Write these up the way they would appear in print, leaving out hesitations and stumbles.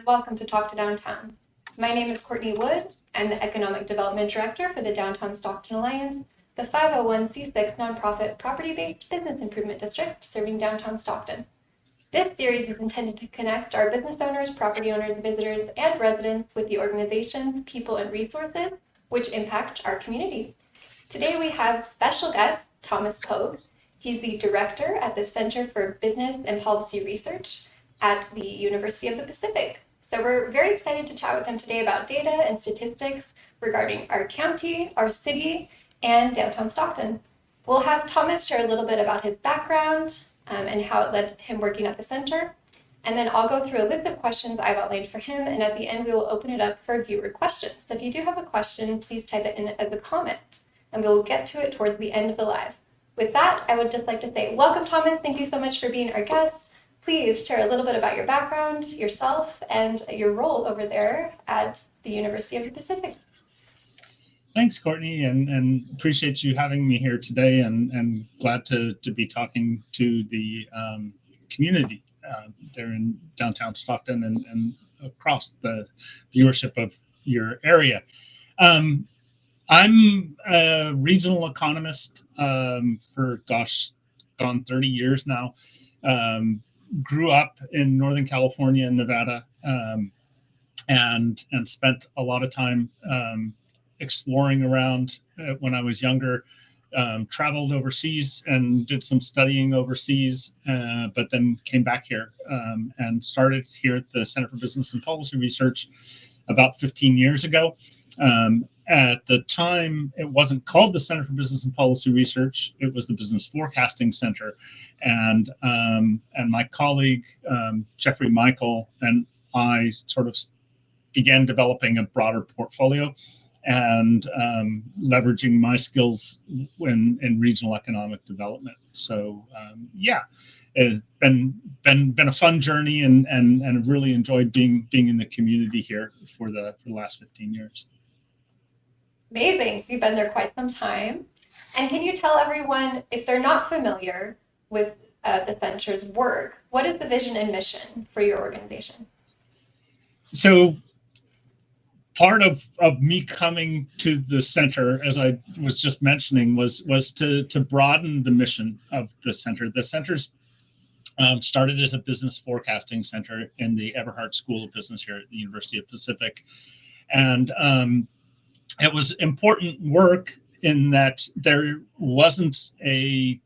welcome to Talk to Downtown. My name is Courtney Wood. I'm the Economic Development Director for the Downtown Stockton Alliance, the 501c6 nonprofit property-based business improvement district serving downtown Stockton. This series is intended to connect our business owners, property owners, visitors, and residents with the organizations, people, and resources which impact our community. Today we have special guest, Thomas Pogue. He's the director at the Center for Business and Policy Research at the University of the Pacific. So we're very excited to chat with him today about data and statistics regarding our county, our city, and downtown Stockton. We'll have Thomas share a little bit about his background and how it led to him working at the center. And then I'll go through a list of questions I've outlined for him, and at the end we will open it up for viewer questions. So if you do have a question, please type it in as a comment, and we'll get to it towards the end of the live. With that, I would just like to say, welcome, Thomas. Thank you so much for being our guest. Please share a little bit about your background, yourself, and your role over there at the University of the Pacific. Thanks, Courtney, and appreciate you having me here today, and glad to be talking to the community there in downtown Stockton and across the viewership of your area. I'm a regional economist for, gone 30 years now. Grew up in Northern California and Nevada, and spent a lot of time exploring around when I was younger. Traveled overseas and did some studying overseas, but then came back here and started here at the Center for Business and Policy Research about 15 years ago. At the time, it wasn't called the Center for Business and Policy Research. It was the Business Forecasting Center. And my colleague, Jeffrey Michael, and I sort of began developing a broader portfolio and leveraging my skills in regional economic development. So it's been a fun journey, and really enjoyed being in the community here for the last 15 years. Amazing. So you've been there quite some time. And can you tell everyone, if they're not familiar with the center's work, what is the vision and mission for your organization? So part of me coming to the center, as I was just mentioning, was to broaden the mission of the center. The center's started as a business forecasting center in the Everhart School of Business here at the University of Pacific. And it was important work in that there wasn't a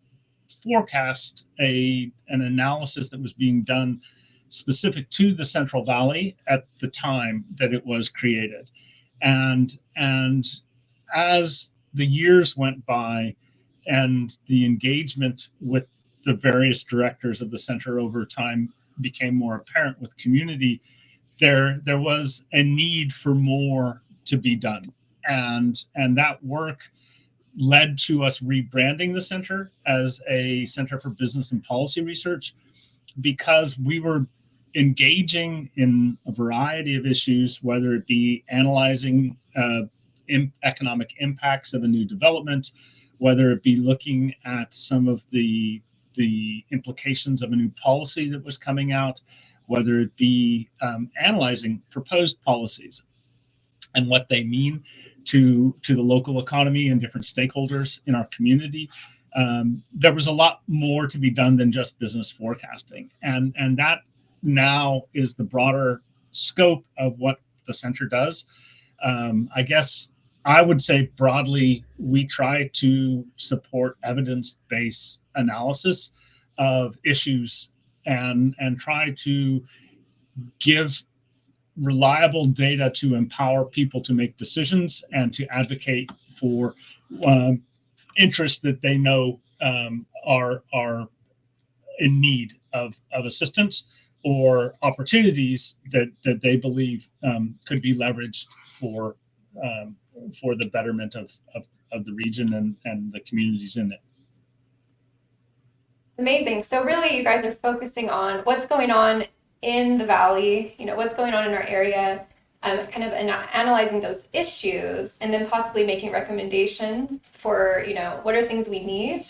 forecast, an analysis that was being done specific to the Central Valley at the time that it was created. And as the years went by and the engagement with the various directors of the center over time became more apparent with community, there was a need for more to be done. And that work led to us rebranding the center as a Center for Business and Policy Research, because we were engaging in a variety of issues, whether it be analyzing economic impacts of a new development, whether it be looking at some of the implications of a new policy that was coming out, whether it be analyzing proposed policies and what they mean to the local economy and different stakeholders in our community. There was a lot more to be done than just business forecasting. And that now is the broader scope of what the center does. I guess I would say broadly, we try to support evidence-based analysis of issues and try to give reliable data to empower people to make decisions and to advocate for interests that they know are in need of assistance, or opportunities that they believe could be leveraged for the betterment of the region and the communities in it. Amazing. So really, you guys are focusing on what's going on in the valley, what's going on in our area, kind of analyzing those issues, and then possibly making recommendations for, what are things we need,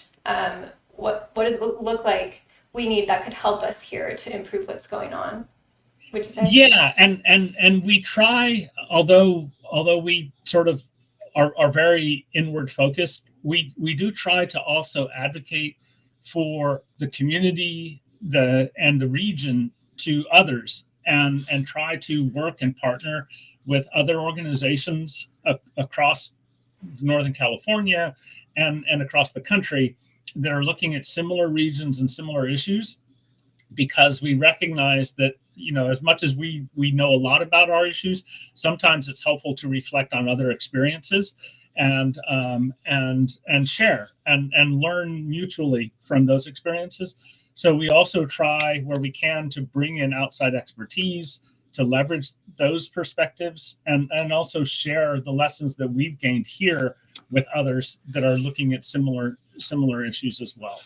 what does it look like we need that could help us here to improve what's going on. would you say? Yeah, and we try, although we sort of are very inward focused, we do try to also advocate for the community, and the region to others, and try to work and partner with other organizations across Northern California and across the country that are looking at similar regions and similar issues, because we recognize that, as much as we know a lot about our issues, sometimes it's helpful to reflect on other experiences and share and learn mutually from those experiences. So we also try where we can to bring in outside expertise, to leverage those perspectives, and also share the lessons that we've gained here with others that are looking at similar issues as well.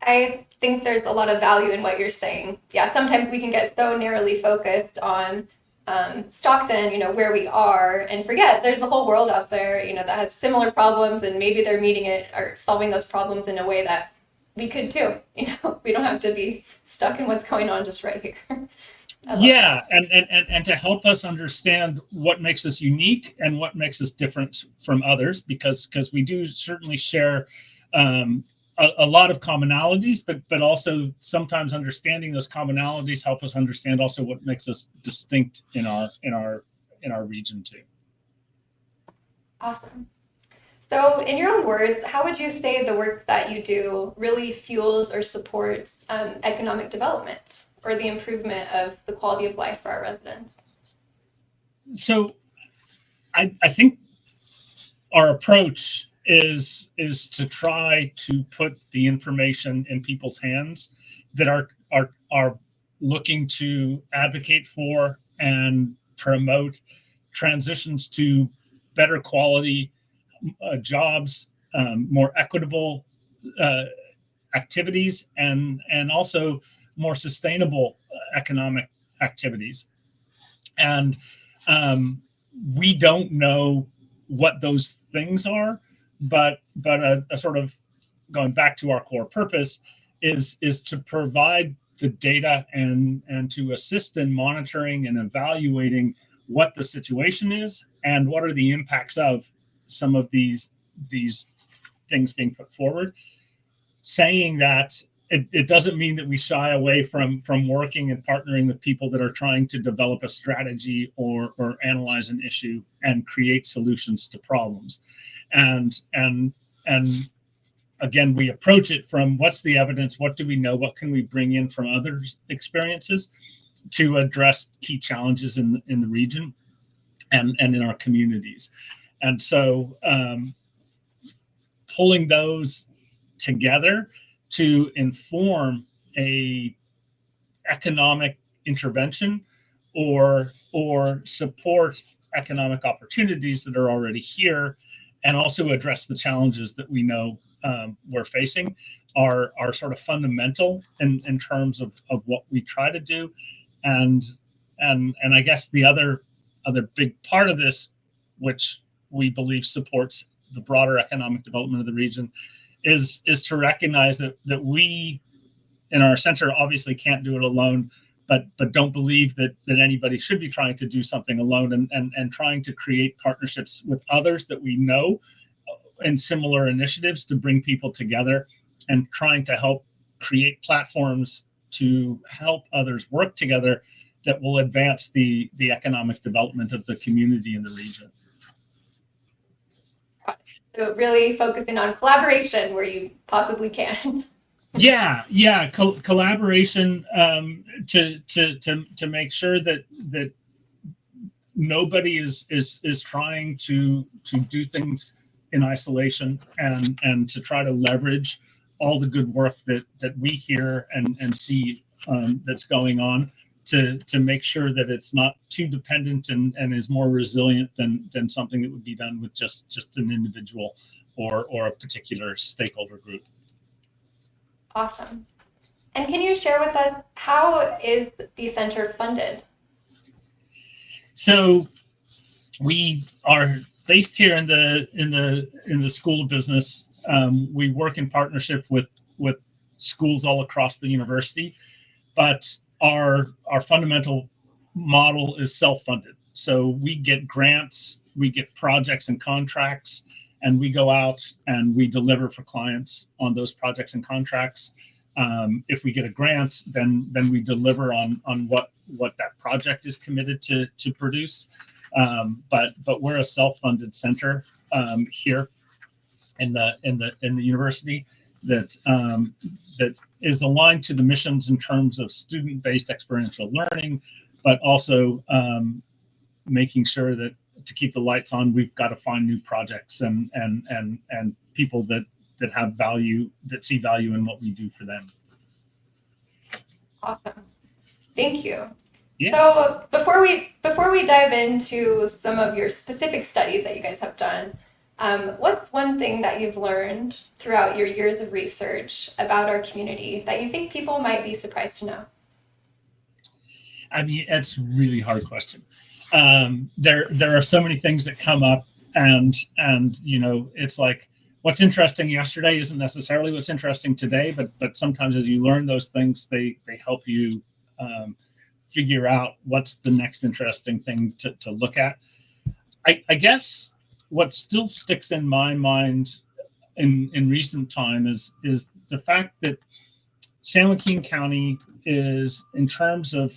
I think there's a lot of value in what you're saying. Yeah, sometimes we can get so narrowly focused on Stockton, where we are, and forget there's a whole world out there, that has similar problems, and maybe they're meeting it or solving those problems in a way that we could too. We don't have to be stuck in what's going on just right here. Yeah, and to help us understand what makes us unique and what makes us different from others, because we do certainly share a lot of commonalities, but also sometimes understanding those commonalities help us understand also what makes us distinct in our region too. Awesome. So in your own words, how would you say the work that you do really fuels or supports economic development or the improvement of the quality of life for our residents? So I think our approach is to try to put the information in people's hands that are looking to advocate for and promote transitions to better quality jobs, more equitable activities, and also more sustainable economic activities. And we don't know what those things are, but a sort of going back to our core purpose is to provide the data and to assist in monitoring and evaluating what the situation is and what are the impacts of some of these things being put forward. Saying that, it doesn't mean that we shy away from working and partnering with people that are trying to develop a strategy or analyze an issue and create solutions to problems. And again, we approach it from what's the evidence, what do we know, what can we bring in from others' experiences to address key challenges in the region and in our communities. And so pulling those together to inform a economic intervention or support economic opportunities that are already here, and also address the challenges that we know we're facing are sort of fundamental in terms of what we try to do. And I guess the other big part of this, which we believe supports the broader economic development of the region, is to recognize that we in our center obviously can't do it alone, but don't believe that anybody should be trying to do something alone, and trying to create partnerships with others that we know in similar initiatives to bring people together, and trying to help create platforms to help others work together that will advance the economic development of the community in the region. So really focusing on collaboration where you possibly can. Yeah, collaboration to make sure that nobody is trying to do things in isolation, and to try to leverage all the good work that we hear and see that's going on to make sure that it's not too dependent and is more resilient than something that would be done with just an individual or a particular stakeholder group. Awesome. And can you share with us, how is the center funded? So we are based here in the School of Business. We work in partnership with schools all across the university, but our fundamental model is self-funded. So we get grants, we get projects and contracts, and we go out and we deliver for clients on those projects and contracts. If we get a grant, then we deliver on what that project is committed to produce. But we're a self-funded center here in the university that is aligned to the missions in terms of student-based experiential learning, but also making sure that to keep the lights on, we've got to find new projects and people that have value, that see value in what we do for them. Awesome. Thank you. Yeah. So before we dive into some of your specific studies that you guys have done, what's one thing that you've learned throughout your years of research about our community that you think people might be surprised to know? I mean, it's a really hard question. There are so many things that come up, and you know, it's like what's interesting yesterday isn't necessarily what's interesting today, but sometimes as you learn those things, they help you figure out what's the next interesting thing to look at. I guess what still sticks in my mind in recent time is the fact that San Joaquin County is, in terms of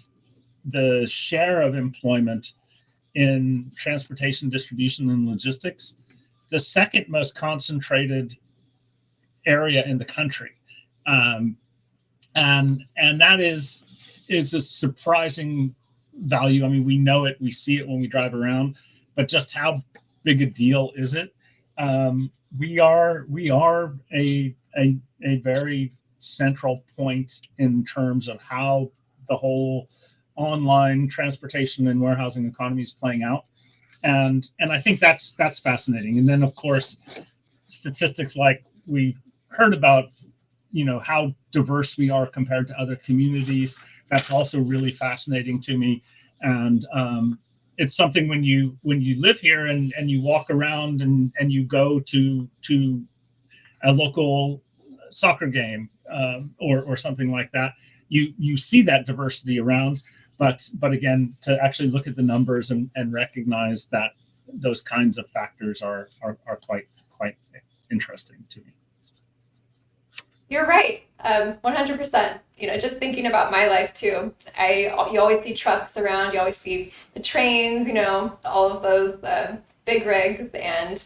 the share of employment in transportation, distribution, and logistics, the second most concentrated area in the country, and that is a surprising value. I mean, we know it, we see it when we drive around, but just how big a deal is it? We are a very central point in terms of how the whole online transportation and warehousing economy is playing out, and I think that's fascinating. And then of course, statistics like we've heard about, you know, how diverse we are compared to other communities. That's also really fascinating to me, and it's something when you live here and you walk around and you go to a local soccer game or something like that, you see that diversity around. But again, to actually look at the numbers and recognize that those kinds of factors are quite interesting to me. You're right, 100%. You know, just thinking about my life too, you always see trucks around, you always see the trains, you know, all of those big rigs, and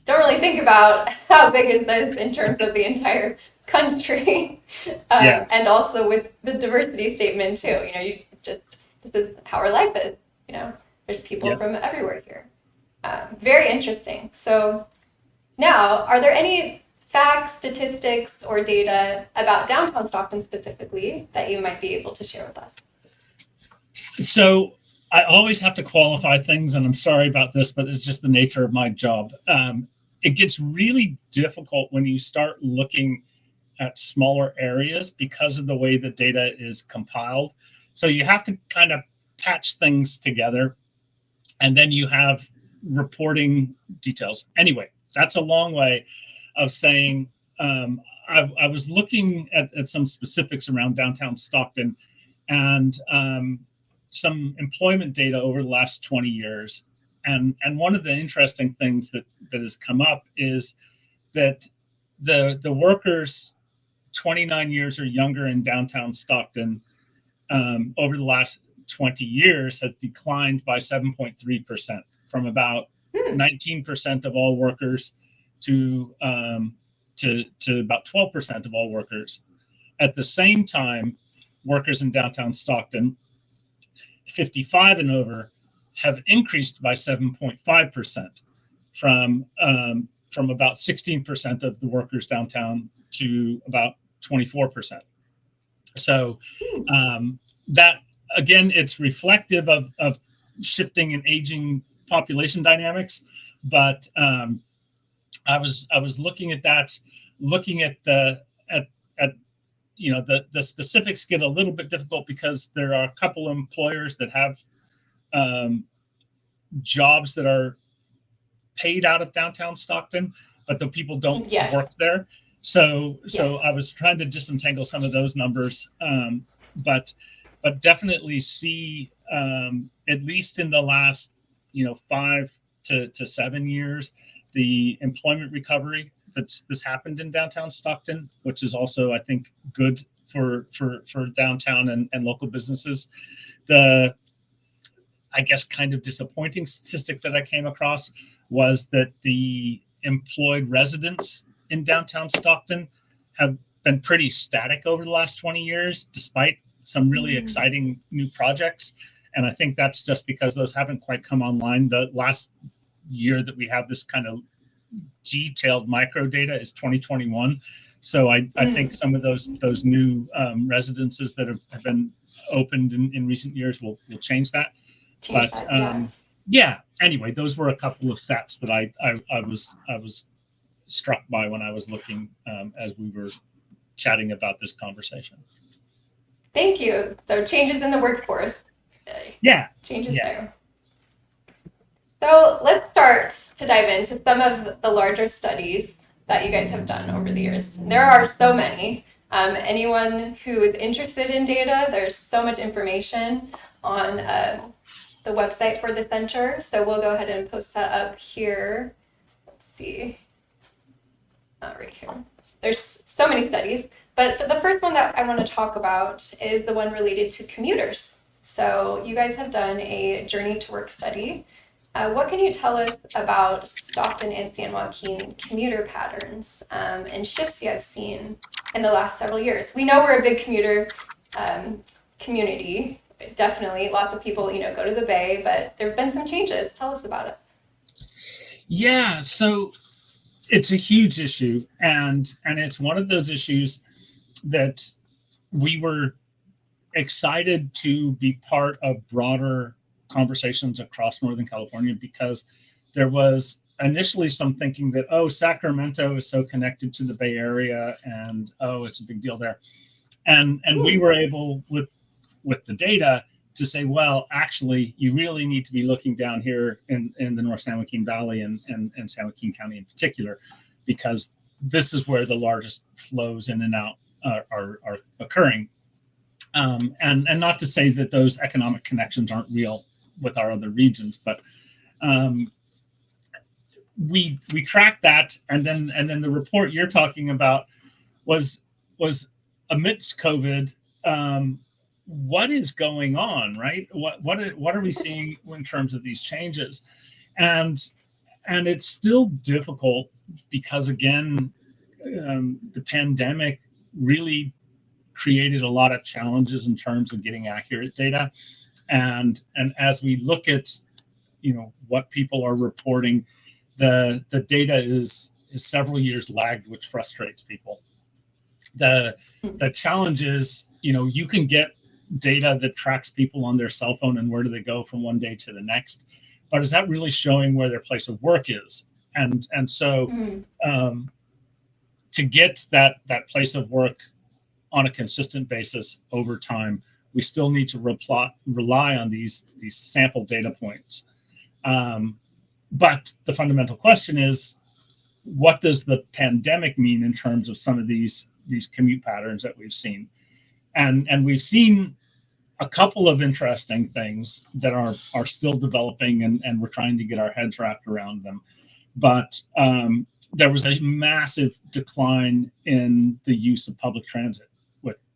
don't really think about how big is this in terms of the entire country. Yeah. And also with the diversity statement too, you know, this is how our life is, you know, there's people from everywhere here. Very interesting. So now, are there any facts, statistics, or data about downtown Stockton specifically that you might be able to share with us? So I always have to qualify things, and I'm sorry about this, but it's just the nature of my job. It gets really difficult when you start looking at smaller areas because of the way the data is compiled. So you have to kind of patch things together, and then you have reporting details. Anyway, that's a long way of saying I was looking at some specifics around downtown Stockton and some employment data over the last 20 years. And one of the interesting things that has come up is that the workers 29 years or younger in downtown Stockton over the last 20 years have declined by 7.3%, from about 19% of all workers to about 12% of all workers. At the same time, workers in downtown Stockton, 55 and over, have increased by 7.5%, from about 16% of the workers downtown to about 24%. So that, again, it's reflective of shifting and aging population dynamics, but I was looking at that, looking at you know, the specifics get a little bit difficult because there are a couple of employers that have jobs that are paid out of downtown Stockton, but the people don't work there. So I was trying to disentangle some of those numbers, but but definitely see, at least in the last 5 to 7 years, the employment recovery that's happened in downtown Stockton, which is also, I think, good for downtown and local businesses. The, I guess, kind of disappointing statistic that I came across was that the employed residents in downtown Stockton have been pretty static over the last 20 years, despite some really exciting new projects. And I think that's just because those haven't quite come online. The last year that we have this kind of detailed micro data is 2021. So I think some of those new residences that have been opened in recent years will change that. Yeah. Anyway, those were a couple of stats that I was struck by when I was looking as we were chatting about this conversation. Thank you. So changes in the workforce. Changes there. So let's start to dive into some of the larger studies that you guys have done over the years. There are so many. Anyone who is interested in data, there's so much information on the website for the center. So we'll go ahead and post that up here. Let's see. Right here. There's so many studies, but the first one that I want to talk about is the one related to commuters. So you guys have done a journey to work study. What can you tell us about Stockton and San Joaquin commuter patterns and shifts you have seen in the last several years? We know we're a big commuter community. Definitely, lots of people, go to the Bay, but there have been some changes. Tell us about it. Yeah, so it's a huge issue, and it's one of those issues that we were excited to be part of broader conversations across Northern California, because there was initially some thinking that, Sacramento is so connected to the Bay Area and it's a big deal there. And we were able with the data to say, well, actually, you really need to be looking down here in the North San Joaquin Valley and San Joaquin County in particular, because this is where the largest flows in and out are occurring. And not to say that those economic connections aren't real with our other regions, but we tracked that, and then the report you're talking about was amidst COVID. What is going on, right? What are we seeing in terms of these changes? And it's still difficult because, again, the pandemic really created a lot of challenges in terms of getting accurate data. And as we look at, what people are reporting, the data is several years lagged, which frustrates people. The challenge is, you can get data that tracks people on their cell phone and where do they go from one day to the next, but is that really showing where their place of work is? And so to get that place of work on a consistent basis over time, we still need to rely on these sample data points. But the fundamental question is, what does the pandemic mean in terms of some of these commute patterns that we've seen? And we've seen a couple of interesting things that are still developing, and we're trying to get our heads wrapped around them. But there was a massive decline in the use of public transit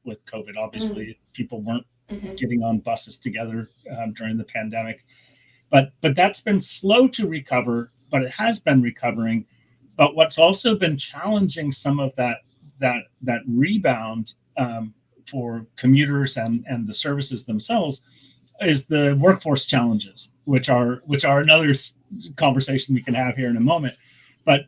with COVID. Obviously, people weren't getting on buses together during the pandemic. But that's been slow to recover, but it has been recovering. But what's also been challenging some of that rebound for commuters and the services themselves is the workforce challenges, which are another conversation we can have here in a moment. But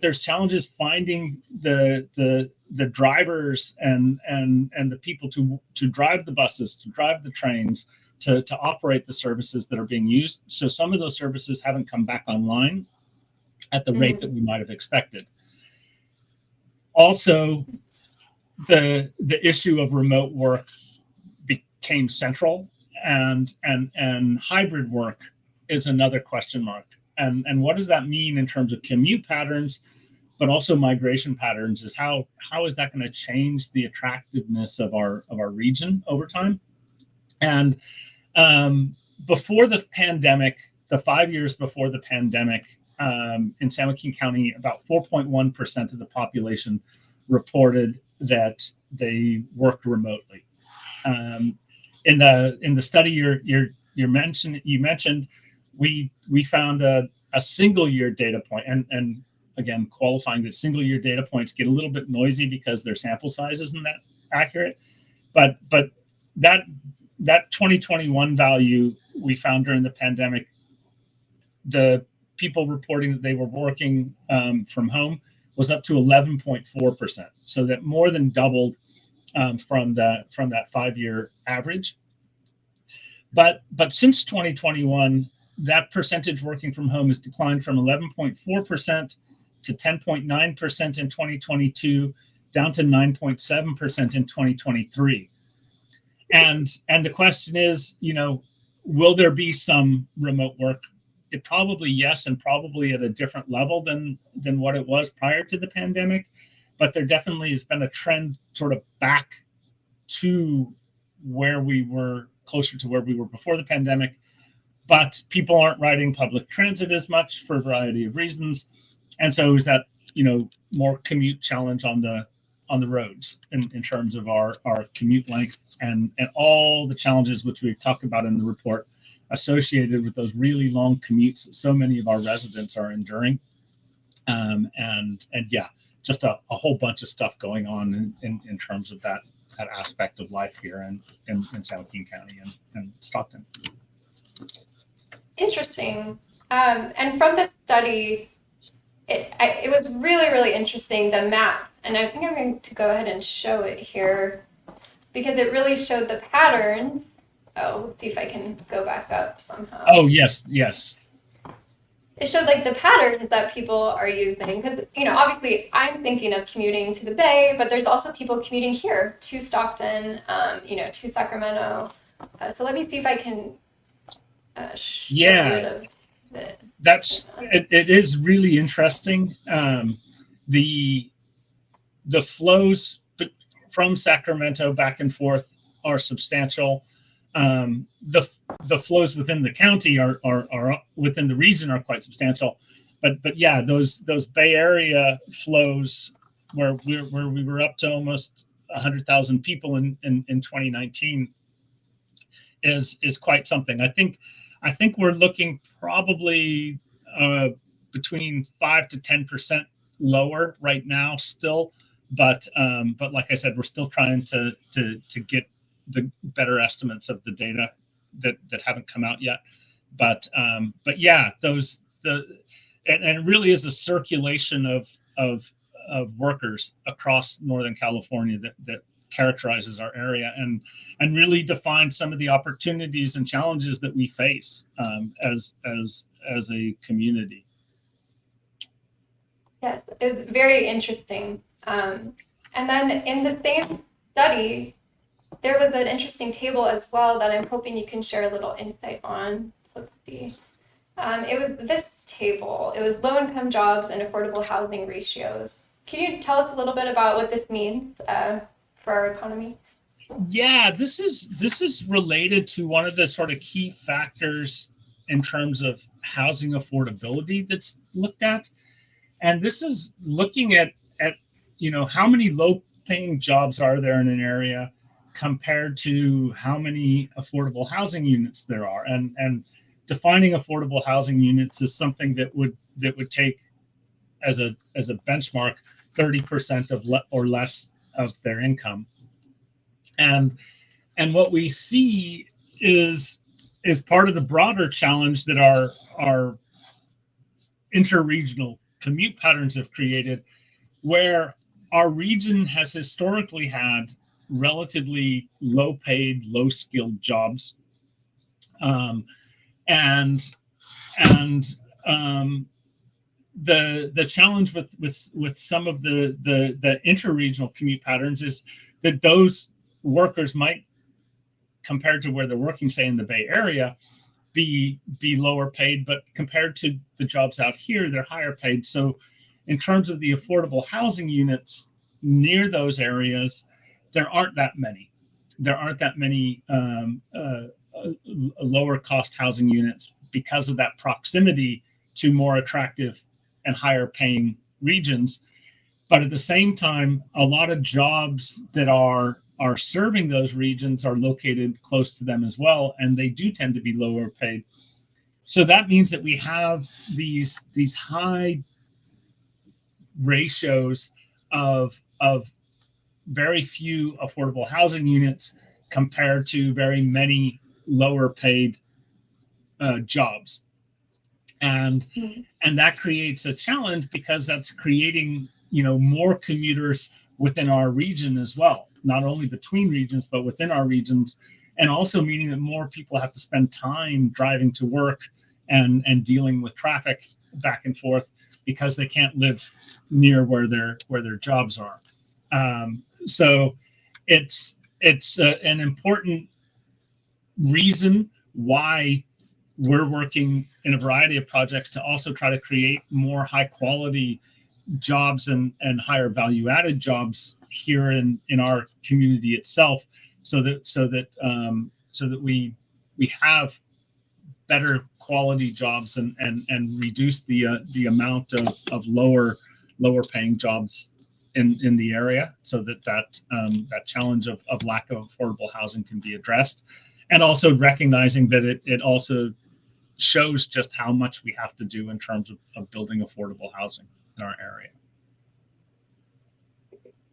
there's challenges finding the drivers and the people to drive the buses, to drive the trains, to operate the services that are being used. So some of those services haven't come back online at the rate that we might have expected. Also, the issue of remote work became central, and hybrid work is another question mark. And what does that mean in terms of commute patterns, but also migration patterns? Is how is that going to change the attractiveness of our region over time? And before the pandemic, the 5 years before the pandemic, in San Joaquin County, about 4.1% of the population reported that they worked remotely. In the study you mentioned, we found a single year data point, and again, qualifying that single year data points get a little bit noisy because their sample size isn't that accurate. But that 2021 value we found during the pandemic, the people reporting that they were working from home was up to 11.4%. So that more than doubled from that 5-year average. But since 2021, that percentage working from home has declined from 11.4% to 10.9% in 2022, down to 9.7% in 2023. And the question is, will there be some remote work? It probably yes, and probably at a different level than what it was prior to the pandemic. But there definitely has been a trend sort of back to where we were, closer to where we were before the pandemic. But people aren't riding public transit as much for a variety of reasons. And so is that, more commute challenge on the roads in terms of our commute length and all the challenges which we talked about in the report associated with those really long commutes that so many of our residents are enduring. And yeah, just a whole bunch of stuff going on in terms of that aspect of life here in San Joaquin County and Stockton. Interesting. And from the study, it was really, really interesting, the map. And I think I'm going to go ahead and show it here because it really showed the patterns. Oh, let's see if I can go back up somehow. Oh, yes. It showed like the patterns that people are using because, obviously I'm thinking of commuting to the Bay, but there's also people commuting here to Stockton, to Sacramento. So let me see if I can get rid of this. It is really interesting. The flows from Sacramento back and forth are substantial. The flows within the county are within the region are quite substantial, but yeah, those Bay Area flows where we were up to almost 100,000 people in 2019 is quite something. I think we're looking probably between 5 to 10% lower right now still, but like I said, we're still trying to get the better estimates of the data that haven't come out yet. But yeah, and it really is a circulation of workers across Northern California that characterizes our area and really defines some of the opportunities and challenges that we face as a community. Yes, it's very interesting. And then in the same study, there was an interesting table as well that I'm hoping you can share a little insight on. Let's see. It was this table. It was low-income jobs and affordable housing ratios. Can you tell us a little bit about what this means for our economy? Yeah, this is related to one of the sort of key factors in terms of housing affordability that's looked at. And this is looking at how many low-paying jobs are there in an area compared to how many affordable housing units there are, and defining affordable housing units is something that would take as a benchmark 30% or less of their income, and what we see is part of the broader challenge that our interregional commute patterns have created, where our region has historically had relatively low-paid, low-skilled jobs, and the challenge with some of the interregional commute patterns is that those workers might, compared to where they're working, say in the Bay Area, be lower paid, but compared to the jobs out here, they're higher paid. So in terms of the affordable housing units near those areas, there aren't that many. there aren't that many lower cost housing units because of that proximity to more attractive and higher paying regions. But at the same time, a lot of jobs that are serving those regions are located close to them as well, and they do tend to be lower paid. So that means that we have these high ratios of very few affordable housing units compared to very many lower paid jobs. And that creates a challenge because that's creating, more commuters within our region as well, not only between regions, but within our regions, and also meaning that more people have to spend time driving to work and dealing with traffic back and forth because they can't live near where their jobs are. So it's an important reason why we're working in a variety of projects to also try to create more high quality jobs and higher value added jobs here in our community itself, so that we have better quality jobs and reduce the amount of lower paying jobs in the area, so that challenge of lack of affordable housing can be addressed, and also recognizing that it also shows just how much we have to do in terms of building affordable housing in our area.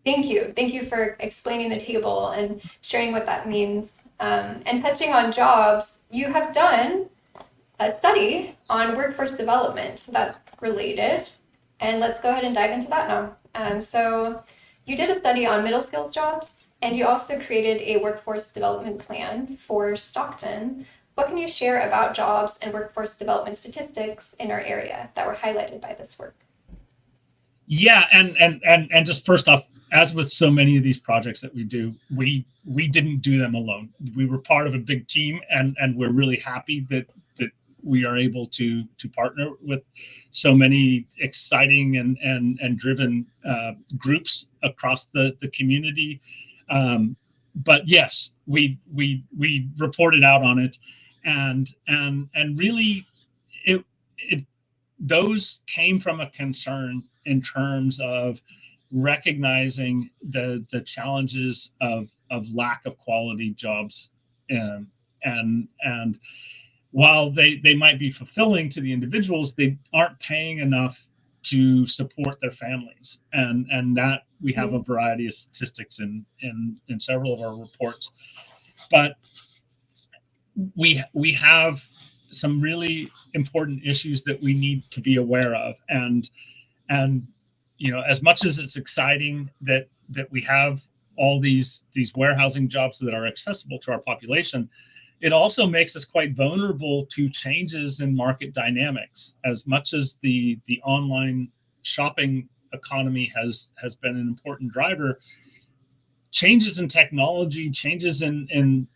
Thank you. Thank you for explaining the table and sharing what that means. And touching on jobs, you have done a study on workforce development that's related. And let's go ahead and dive into that now. So you did a study on middle skills jobs, and you also created a workforce development plan for Stockton. What can you share about jobs and workforce development statistics in our area that were highlighted by this work? Yeah, and just first off, as with so many of these projects that we do, we didn't do them alone. We were part of a big team, and we're really happy that we are able to partner with so many exciting and driven groups across the community. But yes, we reported out on it, and really it those came from a concern in terms of recognizing the challenges of lack of quality jobs, and while they might be fulfilling to the individuals, they aren't paying enough to support their families, and that we have a variety of statistics in several of our reports. But we have some really important issues that we need to be aware of, and as much as it's exciting that we have all these warehousing jobs that are accessible to our population, it also makes us quite vulnerable to changes in market dynamics. As much as the online shopping economy has been an important driver, changes in technology, changes in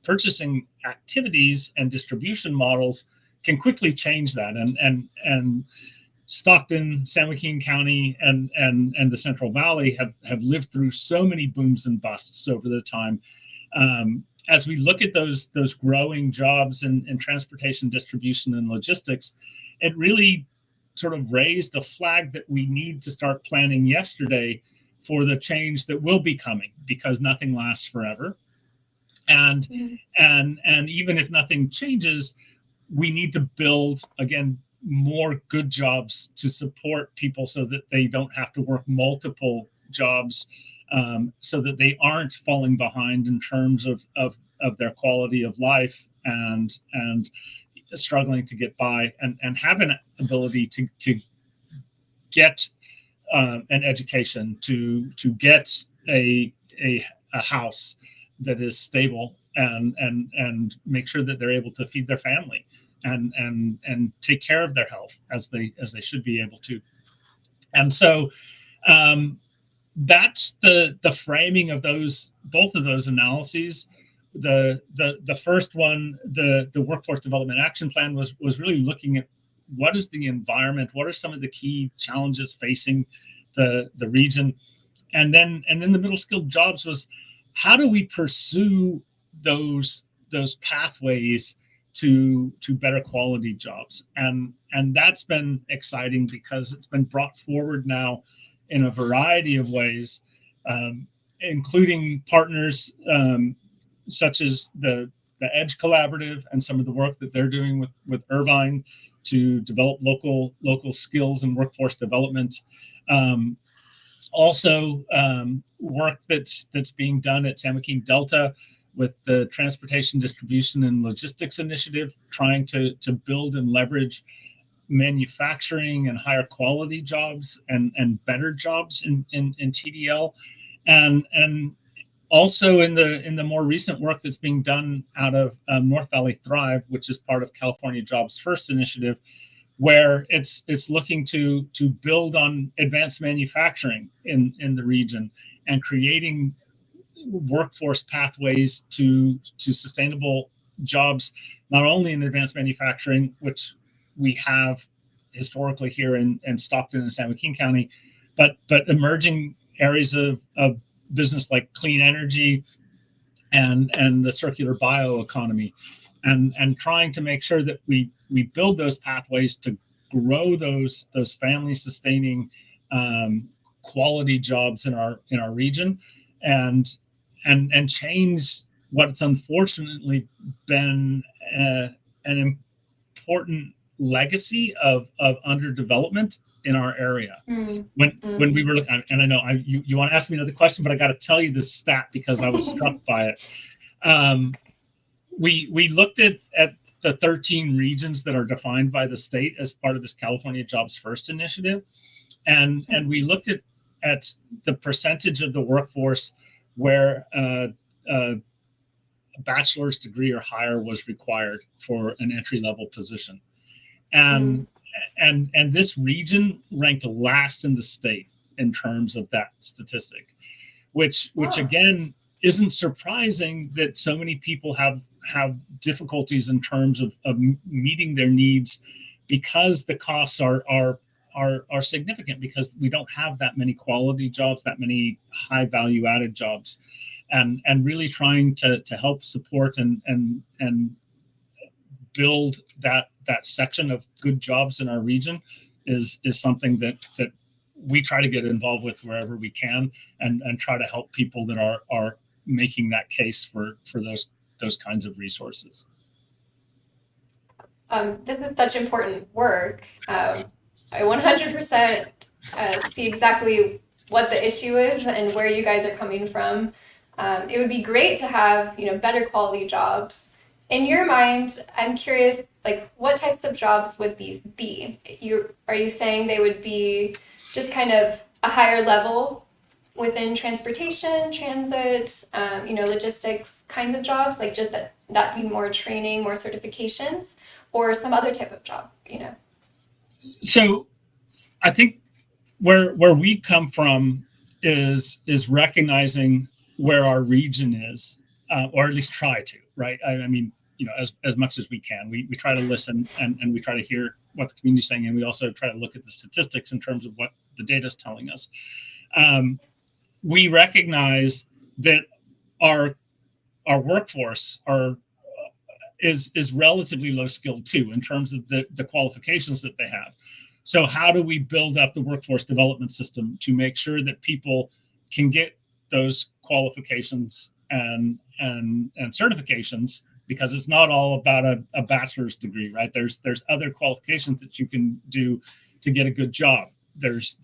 purchasing activities and distribution models can quickly change that. And Stockton, San Joaquin County, and the Central Valley have lived through so many booms and busts over the time. As we look at those growing jobs in transportation, distribution, and logistics, it really sort of raised a flag that we need to start planning yesterday for the change that will be coming, because nothing lasts forever. And even if nothing changes, we need to build, again, more good jobs to support people so that they don't have to work multiple jobs, so that they aren't falling behind in terms of their quality of life and struggling to get by, and have an ability to get an education, to get a house that is stable, and make sure that they're able to feed their family and take care of their health as they should be able to. And so that's the framing of both of those analyses. The first one, the Workforce Development Action Plan, was really looking at what is the environment, what are some of the key challenges facing the region, and then the middle skilled jobs was how do we pursue those pathways to better quality jobs? And that's been exciting because it's been brought forward now in a variety of ways, including partners such as the Edge Collaborative and some of the work that they're doing with Irvine to develop local skills and workforce development. Also, work that's being done at San Joaquin Delta with the Transportation Distribution and Logistics Initiative, trying to build and leverage manufacturing and higher quality jobs and better jobs in TDL, and also in the more recent work that's being done out of North Valley Thrive, which is part of California Jobs First initiative, where it's looking to build on advanced manufacturing in the region and creating workforce pathways to sustainable jobs, not only in advanced manufacturing, which we have historically here in Stockton and San Joaquin County, but emerging areas of business like clean energy and the circular bioeconomy, and trying to make sure that we build those pathways to grow those family sustaining quality jobs in our region, and change what's unfortunately been an important legacy of underdevelopment in our area. When we were looking, and I know you want to ask me another question, but I got to tell you this stat because I was struck by it. We looked at the 13 regions that are defined by the state as part of this California Jobs First initiative, and we looked at the percentage of the workforce where a bachelor's degree or higher was required for an entry-level position, and this region ranked last in the state in terms of that statistic, which again isn't surprising that so many people have difficulties in terms of meeting their needs, because the costs are significant, because we don't have that many quality jobs, that many high value added jobs, and really trying to help support and build that section of good jobs in our region is something that we try to get involved with wherever we can, and try to help people that are making that case for those kinds of resources. This is such important work. I 100% see exactly what the issue is and where you guys are coming from. It would be great to have, better quality jobs. In your mind, I'm curious, like, what types of jobs would these be? Are you saying they would be just kind of a higher level within transportation, transit, logistics kinds of jobs, like just that be more training, more certifications, or some other type of job, So I think where we come from is recognizing where our region is, or at least try to, right? I mean, as much as we can, we try to listen and we try to hear what the community is saying, and we also try to look at the statistics in terms of what the data is telling us. We recognize that our workforce is relatively low skilled too, in terms of the qualifications that they have. So how do we build up the workforce development system to make sure that people can get those qualifications and certifications? Because it's not all about a bachelor's degree, right? There's other qualifications that you can do to get a good job. There's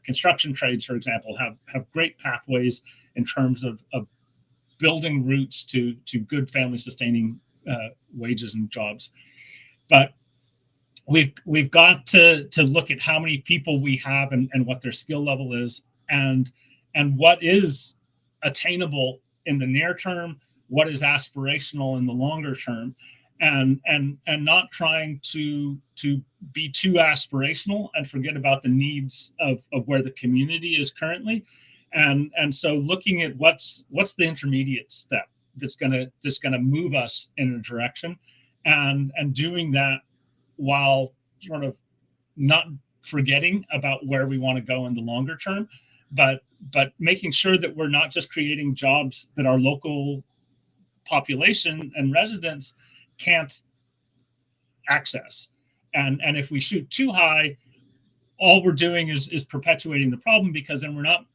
construction trades, for example, have great pathways in terms of building routes to good family sustaining wages and jobs. But we've got to look at how many people we have and what their skill level is, and what is attainable in the near term, what is aspirational in the longer term, and not trying to be too aspirational and forget about the needs of where the community is currently. And so looking at what's the intermediate step that's gonna move us in a direction, and doing that while sort of not forgetting about where we want to go in the longer term, but making sure that we're not just creating jobs that our local population and residents can't access. And if we shoot too high, all we're doing is perpetuating the problem, because then we're not,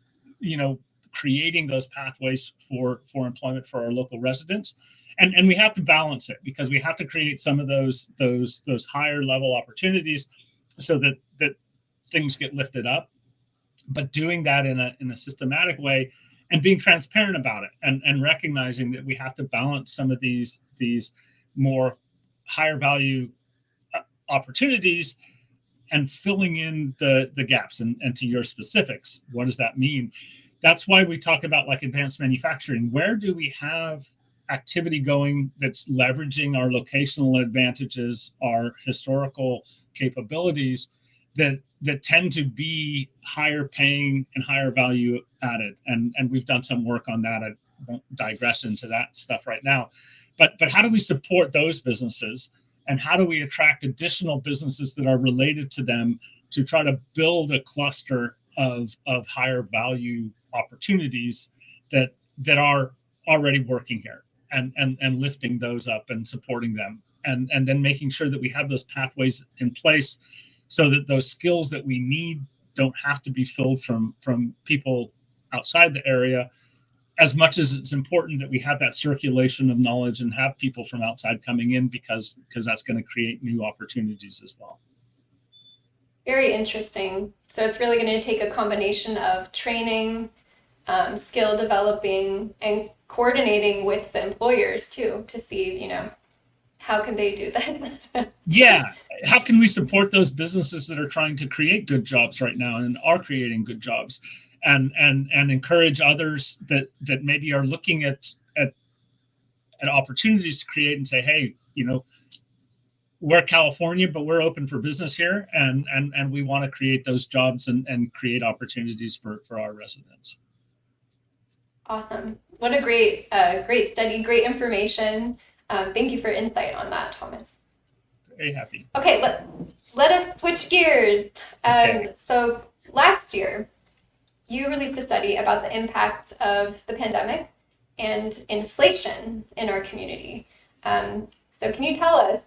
creating those pathways for employment for our local residents. And we have to balance it, because we have to create some of those higher level opportunities so that things get lifted up, but doing that in a systematic way and being transparent about it, and recognizing that we have to balance some of these more higher value opportunities and filling in the gaps. And to your specifics, what does that mean? That's why we talk about like advanced manufacturing. Where do we have activity going that's leveraging our locational advantages, our historical capabilities that tend to be higher paying and higher value added? And we've done some work on that. I won't digress into that stuff right now. But how do we support those businesses? And how do we attract additional businesses that are related to them to try to build a cluster of higher value opportunities that are already working here, and lifting those up and supporting them, and then making sure that we have those pathways in place so that those skills that we need don't have to be filled from people outside the area, as much as it's important that we have that circulation of knowledge and have people from outside coming in, because that's going to create new opportunities as well. Very interesting. So it's really going to take a combination of training, skill developing, and coordinating with the employers too, to see, how can they do this? Yeah. How can we support those businesses that are trying to create good jobs right now and are creating good jobs, and encourage others that maybe are looking at opportunities to create, and say, hey, we're California, but we're open for business here, and we want to create those jobs and create opportunities for our residents. Awesome. What a great study, great information. Thank you for insight on that, Thomas. Very happy. Okay, let us switch gears. Okay. So last year, you released a study about the impacts of the pandemic and inflation in our community. So can you tell us,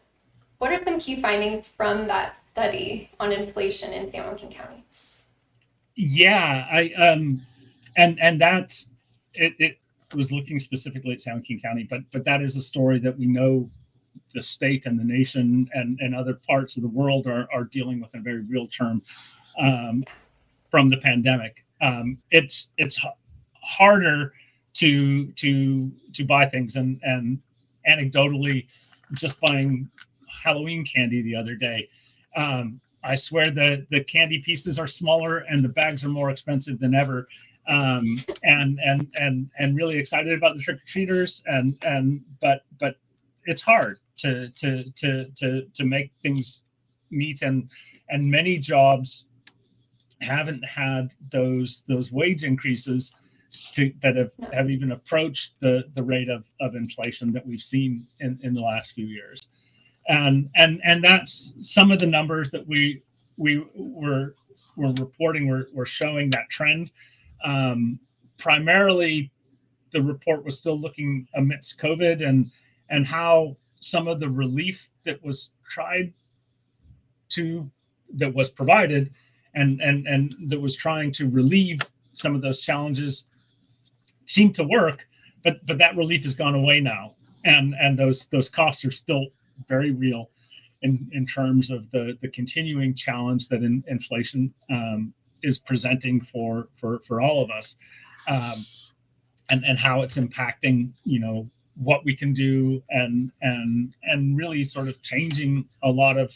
what are some key findings from that study on inflation in San Joaquin County? Yeah, and that it was looking specifically at San Joaquin County, but that is a story that we know the state and the nation and other parts of the world are dealing with in a very real term from the pandemic. It's harder to buy things, and anecdotally, just buying Halloween candy the other day, I swear the candy pieces are smaller and the bags are more expensive than ever. And really excited about the trick-or-treaters, but it's hard to make things meet, and many jobs haven't had those wage increases that have even approached the rate of inflation that we've seen in the last few years. And that's some of the numbers that we were reporting. We're showing that trend. Primarily, the report was still looking amidst COVID and how some of the relief that was provided and that was trying to relieve some of those challenges seemed to work, but that relief has gone away now, and those costs are still very real in terms of the continuing challenge that inflation is presenting for all of us, and how it's impacting what we can do, and really sort of changing a lot of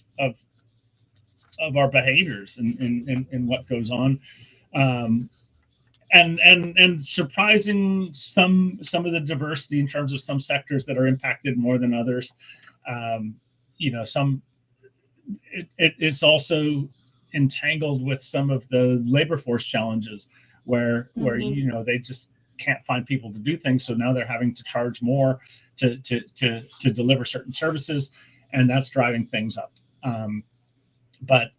our behaviors in what goes on, and surprising some of the diversity in terms of some sectors that are impacted more than others. It's also entangled with some of the labor force challenges where they just can't find people to do things, so now they're having to charge more to deliver certain services, and that's driving things up. But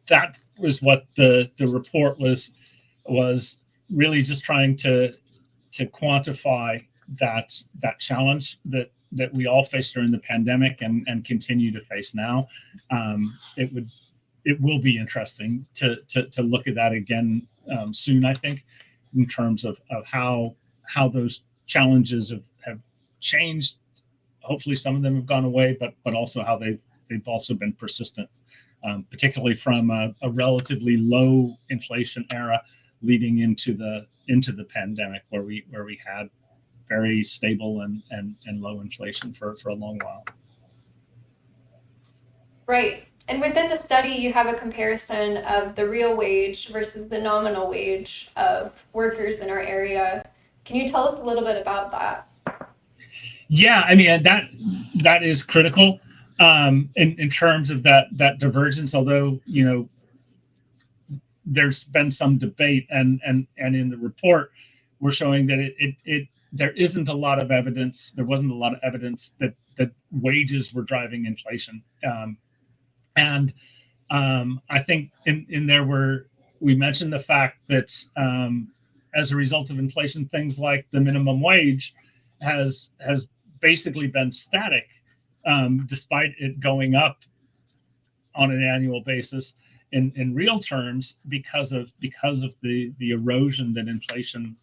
that was what the report was was really just trying to quantify that challenge that we all faced during the pandemic and continue to face now. It will be interesting to look at that again soon, I think, in terms of how those challenges have changed. Hopefully some of them have gone away, but also how they've also been persistent, particularly from a relatively low inflation era leading into the pandemic, where we had very stable and low inflation for a long while. Right. And within the study, you have a comparison of the real wage versus the nominal wage of workers in our area. Can you tell us a little bit about that? Yeah, I mean, that is critical in terms of that divergence. Although, you know, there's been some debate, and in the report, we're showing that there isn't a lot of evidence. There wasn't a lot of evidence that wages were driving inflation. And I think in there we mentioned the fact that as a result of inflation, things like the minimum wage has basically been static, despite it going up on an annual basis in real terms because of the erosion that inflation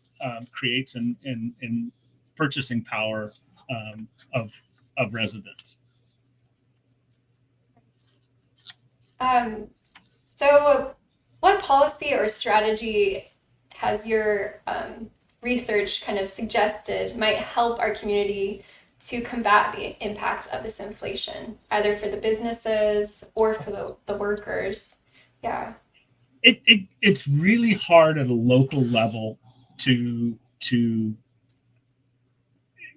creates in purchasing power of residents. So what policy or strategy has your research kind of suggested might help our community to combat the impact of this inflation, either for the businesses or for the workers? Yeah. It's really hard at a local level to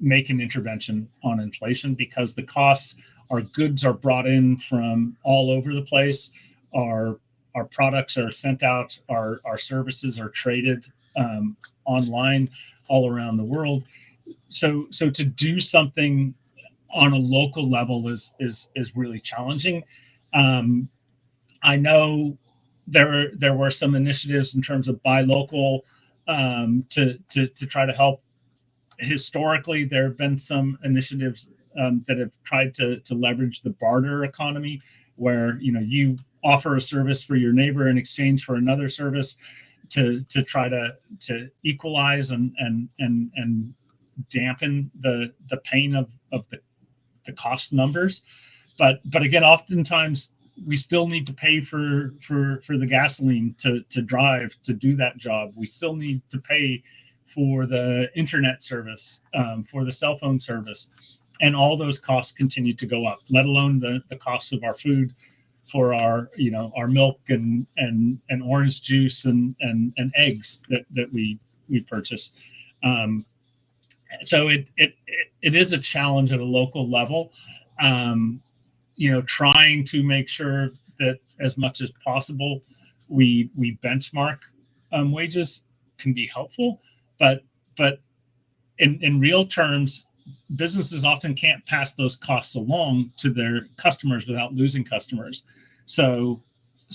make an intervention on inflation because the costs, our goods are brought in from all over the place. Our products are sent out. Our services are traded online all around the world. So to do something on a local level is really challenging. I know there were some initiatives in terms of buy local to try to help. Historically, there have been some initiatives that have tried to leverage the barter economy, where you offer a service for your neighbor in exchange for another service to try to equalize and dampen the pain of the cost numbers. But again, oftentimes we still need to pay for the gasoline to drive to do that job. We still need to pay for the internet service, for the cell phone service, and all those costs continue to go up, let alone the costs of our food, for our milk and orange juice and eggs that we purchase. So it is a challenge at a local level. Trying to make sure that as much as possible we benchmark wages can be helpful, but in real terms, businesses often can't pass those costs along to their customers without losing customers. So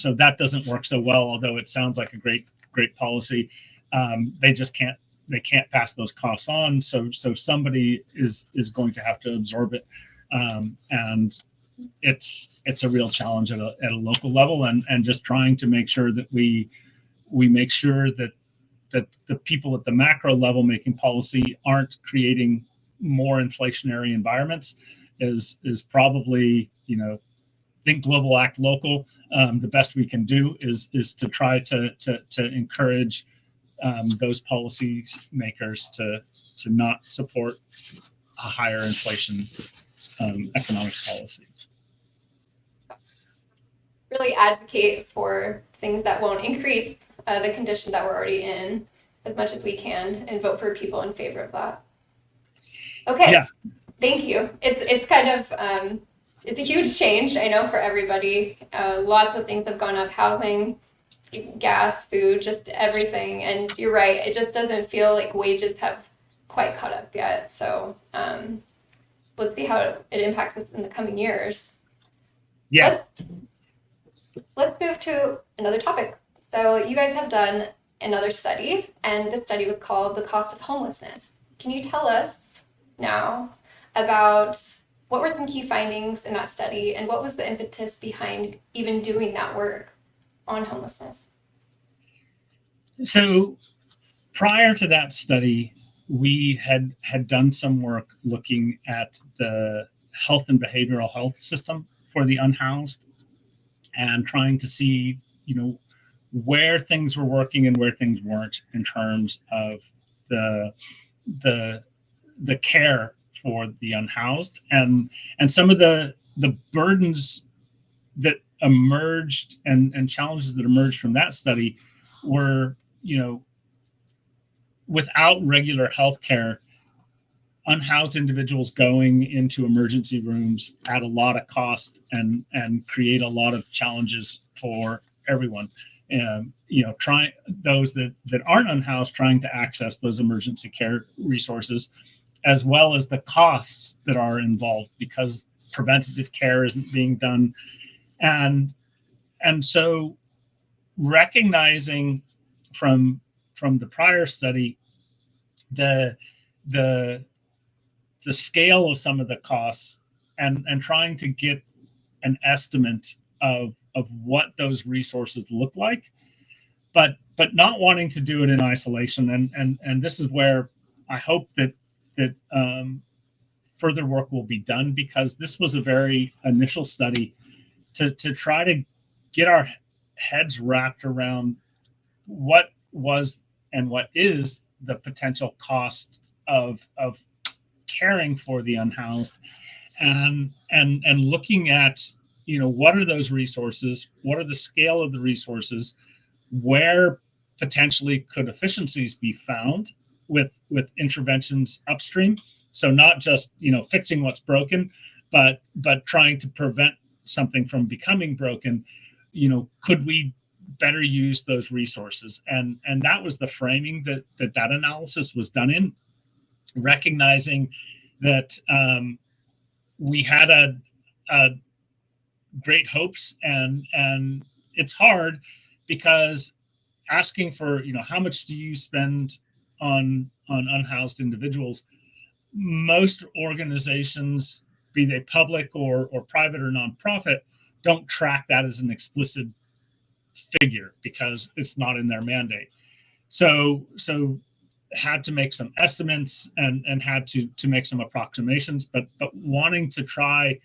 that doesn't work so well, although it sounds like a great policy. They just can't pass those costs on. So somebody is going to have to absorb it. And it's a real challenge at a local level, and just trying to make sure that we make sure that the people at the macro level making policy aren't creating more inflationary environments is probably, think global, act local. The best we can do is to try to encourage those policy makers to not support a higher inflation economic policy. Really advocate for things that won't increase the condition that we're already in as much as we can, and vote for people in favor of that. Okay, yeah. Thank you. It's kind of, it's a huge change, I know, for everybody. Lots of things have gone up: housing, gas, food, just everything. And you're right, it just doesn't feel like wages have quite caught up yet. So let's see how it impacts us in the coming years. Yeah. Let's move to another topic. So you guys have done another study, and this study was called The Cost of Homelessness. Can you tell us now about what were some key findings in that study and what was the impetus behind even doing that work on homelessness? So prior to that study, we had done some work looking at the health and behavioral health system for the unhoused and trying to see, where things were working and where things weren't in terms of the care for the unhoused, and some of the burdens that emerged and challenges that emerged from that study were, without regular health care, unhoused individuals going into emergency rooms add a lot of cost and create a lot of challenges for everyone. Trying those that aren't unhoused trying to access those emergency care resources, as well as the costs that are involved because preventative care isn't being done, and so recognizing from the prior study the scale of some of the costs and trying to get an estimate of what those resources look like, but not wanting to do it in isolation. And this is where I hope that further work will be done, because this was a very initial study to try to get our heads wrapped around what was and what is the potential cost of caring for the unhoused, and looking at, what are those resources, what are the scale of the resources, where potentially could efficiencies be found with interventions upstream. So not just, fixing what's broken, but trying to prevent something from becoming broken. Could we better use those resources? And that was the framing that analysis was done in, recognizing that we had a great hopes, and it's hard because asking for, how much do you spend on unhoused individuals, most organizations, be they public or private or nonprofit, don't track that as an explicit figure because it's not in their mandate. So had to make some estimates and had to make some approximations, but wanting to try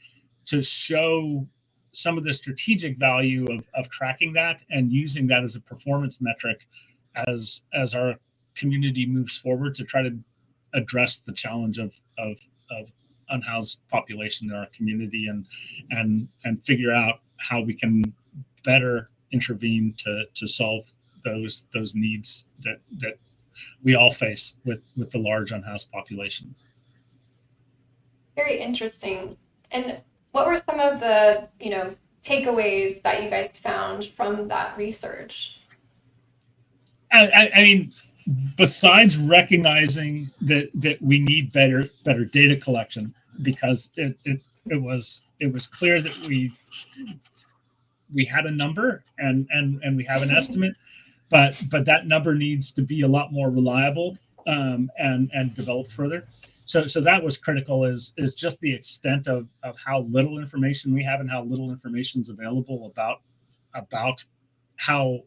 to show some of the strategic value of tracking that and using that as a performance metric as our community moves forward to try to address the challenge of unhoused population in our community, and figure out how we can better intervene to solve those needs that we all face with the large unhoused population. Very interesting. And what were some of the, takeaways that you guys found from that research? I mean, besides recognizing that we need better data collection, because it was clear that we had a number and we have an estimate, but that number needs to be a lot more reliable, and developed further. So that was critical, is just the extent of how little information we have and how little information is available about how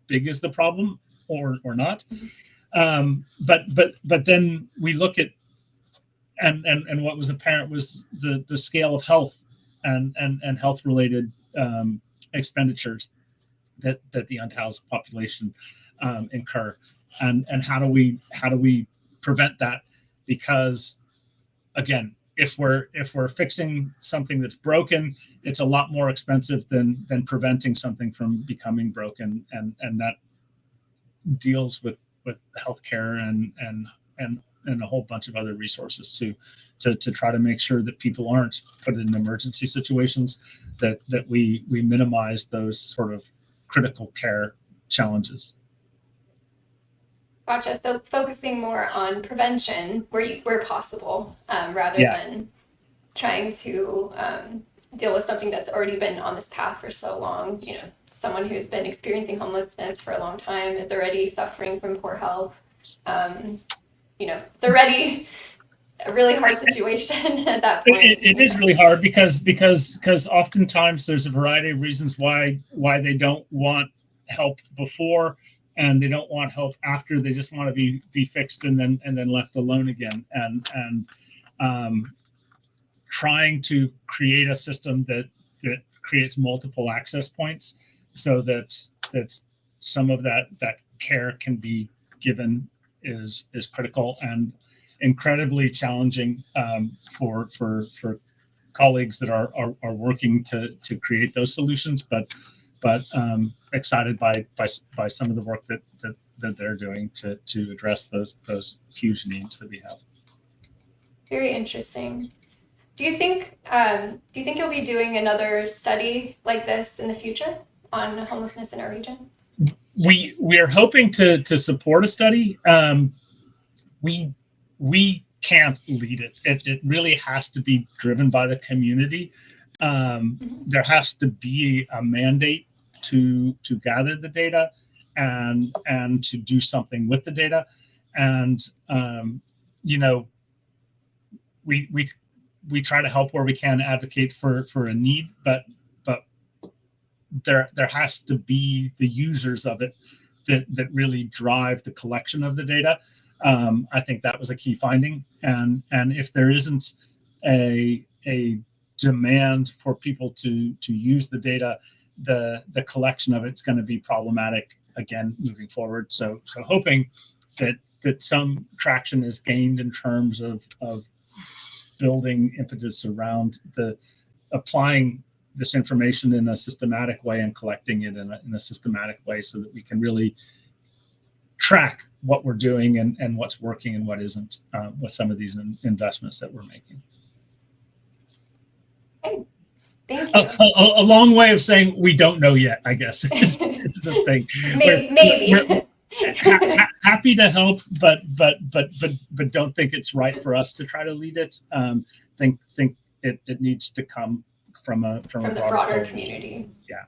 big is the problem or not. But then we look at and what was apparent was the scale of health and health related expenditures that the unhoused population incur, and how do we prevent that? Because again, if we're fixing something that's broken, it's a lot more expensive than preventing something from becoming broken, and that deals with healthcare and a whole bunch of other resources to try to make sure that people aren't put in emergency situations, that we minimize those sort of critical care challenges. Gotcha. So focusing more on prevention where possible, rather than trying to deal with something that's already been on this path for so long. You know, someone who's been experiencing homelessness for a long time is already suffering from poor health. You know, it's already a really hard situation at that point. It is really hard because oftentimes there's a variety of reasons why they don't want help before, and they don't want help after. They just want to be fixed and then left alone again. And trying to create a system that creates multiple access points so that some of that care can be given is critical and incredibly challenging for colleagues that are working to create those solutions, but excited by some of the work that they're doing to address those huge needs that we have. Very interesting. Do you think you'll be doing another study like this in the future on homelessness in our region? We are hoping to support a study. We can't lead it. It really has to be driven by the community. There has to be a mandate to gather the data and to do something with the data. And you know, we try to help where we can, advocate for a need, but there has to be the users of it that really drive the collection of the data. I think that was a key finding, and if there isn't a demand for people to use the data, the collection of it's going to be problematic again moving forward. So hoping that some traction is gained in terms of building impetus around the applying this information in a systematic way and collecting it in a systematic way so that we can really track what we're doing and what's working and what isn't with some of these investments that we're making. Okay. Thank you. A long way of saying we don't know yet, I guess. It's the thing. Maybe. We're happy to help, but don't think it's right for us to try to lead it. Think it needs to come from the broader community. Yeah.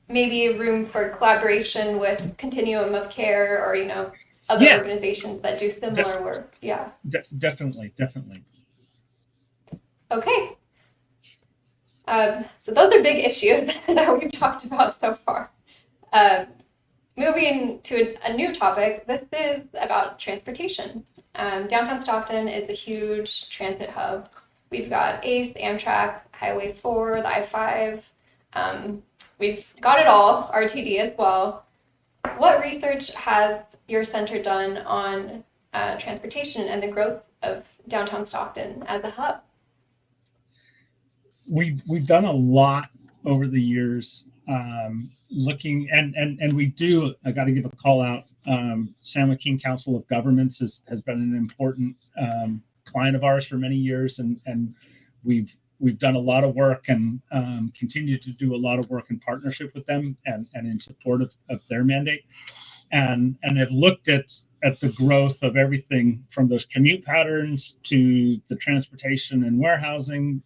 Maybe room for collaboration with Continuum of Care or other organizations that do similar work. Yeah. Definitely. Okay. So those are big issues that we've talked about so far. Moving to a new topic, this is about transportation. Downtown Stockton is a huge transit hub. We've got ACE, Amtrak, Highway 4, the I-5. We've got it all, RTD as well. What research has your center done on transportation and the growth of downtown Stockton as a hub? We've done a lot over the years, looking and we do. I got to give a call out. San Joaquin Council of Governments has been an important client of ours for many years, and we've done a lot of work and continue to do a lot of work in partnership with them and in support of their mandate, and have looked at the growth of everything from those commute patterns to the transportation and warehousing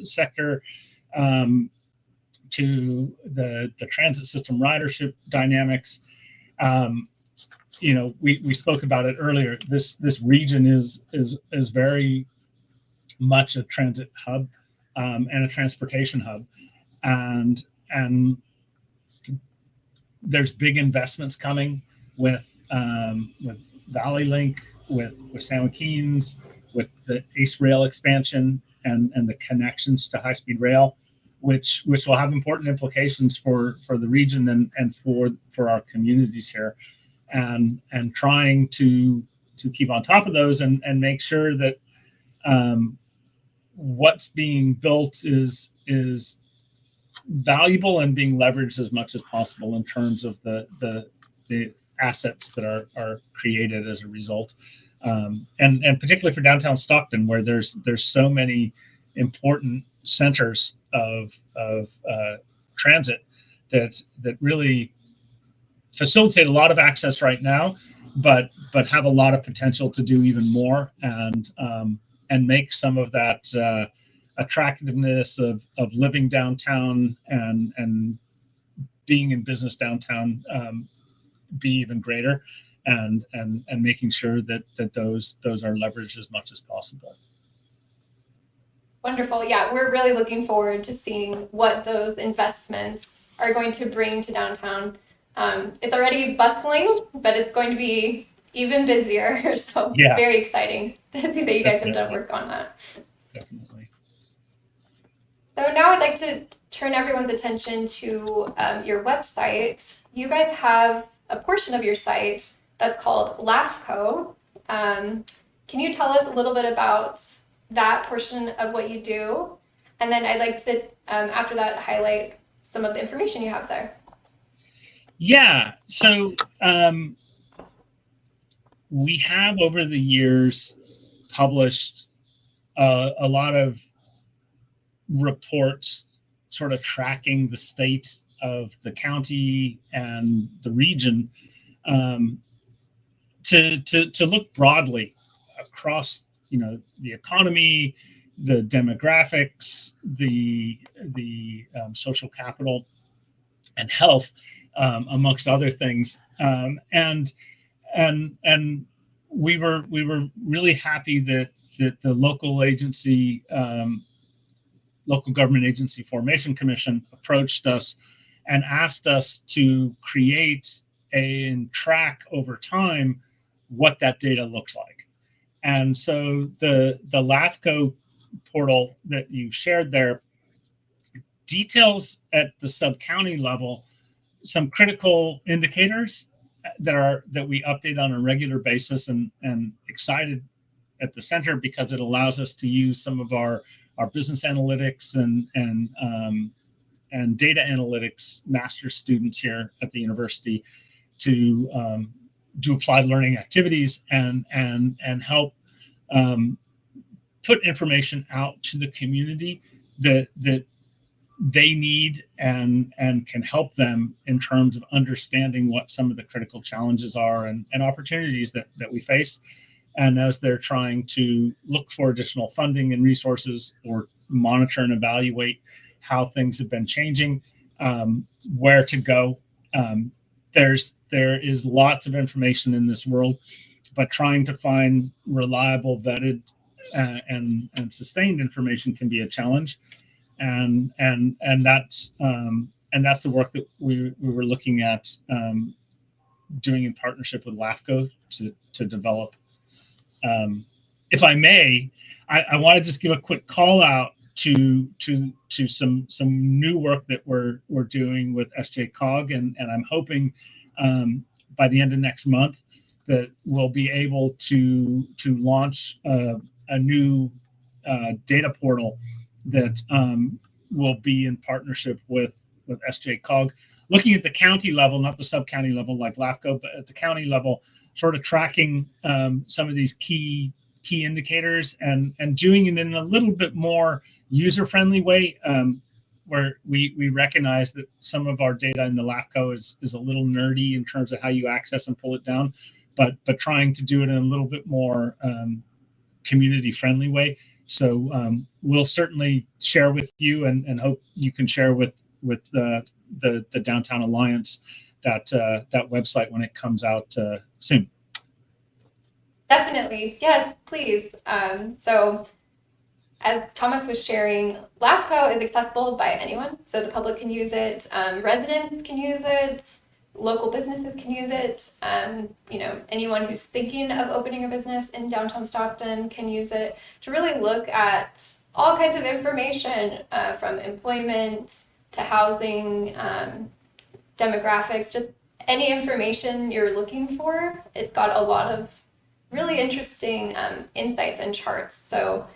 sector, to the transit system ridership dynamics. We spoke about it earlier. This region is very much a transit hub and a transportation hub, and there's big investments coming with Valley Link, with San Joaquin's, with the ACE Rail expansion and the connections to high-speed rail, which will have important implications for the region and for our communities here, and trying to keep on top of those and make sure that what's being built is valuable and being leveraged as much as possible in terms of the assets that are created as a result, and particularly for downtown Stockton, where there's so many important centers of transit that really facilitate a lot of access right now, but have a lot of potential to do even more and make some of that attractiveness of living downtown and being in business downtown be even greater, and making sure that those are leveraged as much as possible. Wonderful. Yeah, we're really looking forward to seeing what those investments are going to bring to downtown. It's already bustling, but it's going to be even busier. So Yeah, very exciting to see that you guys have done definitely. work on that. Definitely. So now I'd like to turn everyone's attention to your website. You guys have a portion of your site that's called LAFCO. Can you tell us a little bit about that portion of what you do? And then I'd like to, after that, highlight some of the information you have there. Yeah, so we have over the years published a lot of reports sort of tracking the state of the county and the region, to look broadly across, the economy, the demographics, the social capital, and health, amongst other things. And we were really happy that the local agency, local government agency formation commission, approached us and asked us to create and track over time what that data looks like. And so the LAFCO portal that you shared there details at the sub-county level some critical indicators that we update on a regular basis, and excited at the center because it allows us to use some of our business analytics and data analytics master students here at the university to do applied learning activities and help put information out to the community that they need and can help them in terms of understanding what some of the critical challenges are and opportunities that we face. And as they're trying to look for additional funding and resources, or monitor and evaluate how things have been changing, where to go. There is lots of information in this world, but trying to find reliable, vetted, and sustained information can be a challenge. And that's the work that we were looking at doing in partnership with LAFCO to develop. If I may, I want to just give a quick call out to some new work that we're doing with SJCOG, and I'm hoping by the end of next month that we'll be able to launch a new data portal that will be in partnership with SJCOG, looking at the county level, not the sub-county level like LAFCO, but at the county level, sort of tracking some of these key indicators and doing it in a little bit more user-friendly way, where we recognize that some of our data in the LAFCO is a little nerdy in terms of how you access and pull it down, but trying to do it in a little bit more community-friendly way. So we'll certainly share with you, and hope you can share with the Downtown Alliance that website when it comes out soon. Definitely. Yes, please. So as Thomas was sharing, LAFCO is accessible by anyone. So the public can use it, residents can use it, local businesses can use it. Anyone who's thinking of opening a business in downtown Stockton can use it to really look at all kinds of information, from employment to housing, demographics, just any information you're looking for. It's got a lot of really interesting insights and charts. So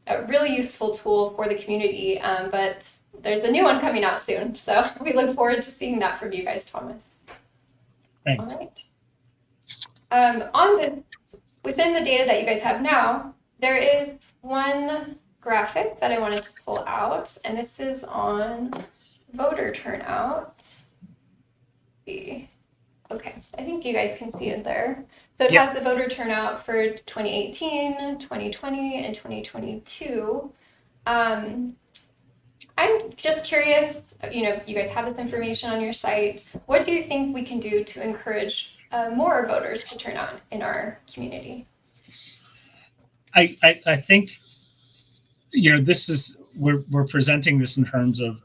a really useful tool for the community, but there's a new one coming out soon. So we look forward to seeing that from you guys, Thomas. Thanks. All right. Within the data that you guys have now, there is one graphic that I wanted to pull out, and this is on voter turnout. Let's see. Okay, I think you guys can see it there. So it has the voter turnout for 2018, 2020, and 2022. I'm just curious, you know, you guys have this information on your site. What do you think we can do to encourage more voters to turn out in our community? I think, you know, this is, we're presenting this in terms of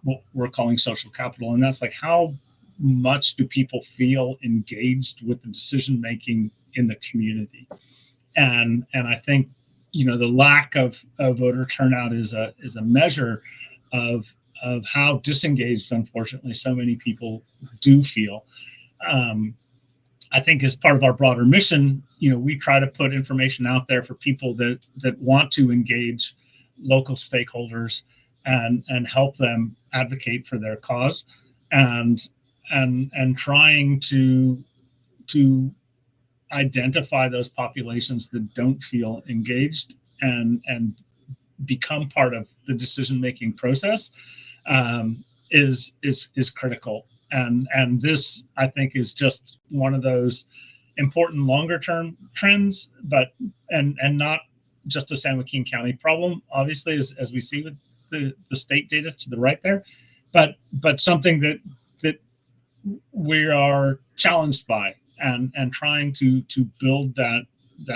what we're calling social capital. And that's like, how much do people feel engaged with the decision making in the community? And I think, you know, the lack of voter turnout is a measure of how disengaged, unfortunately, so many people do feel. I think as part of our broader mission, you know, we try to put information out there for people that want to engage local stakeholders and help them advocate for their cause, and trying to identify those populations that don't feel engaged and become part of the decision-making process, is critical. And this, I think, is just one of those important longer-term trends, but and not just a San Joaquin County problem, obviously, as we see with the state data to the right there, but something that we are challenged by, and trying to build that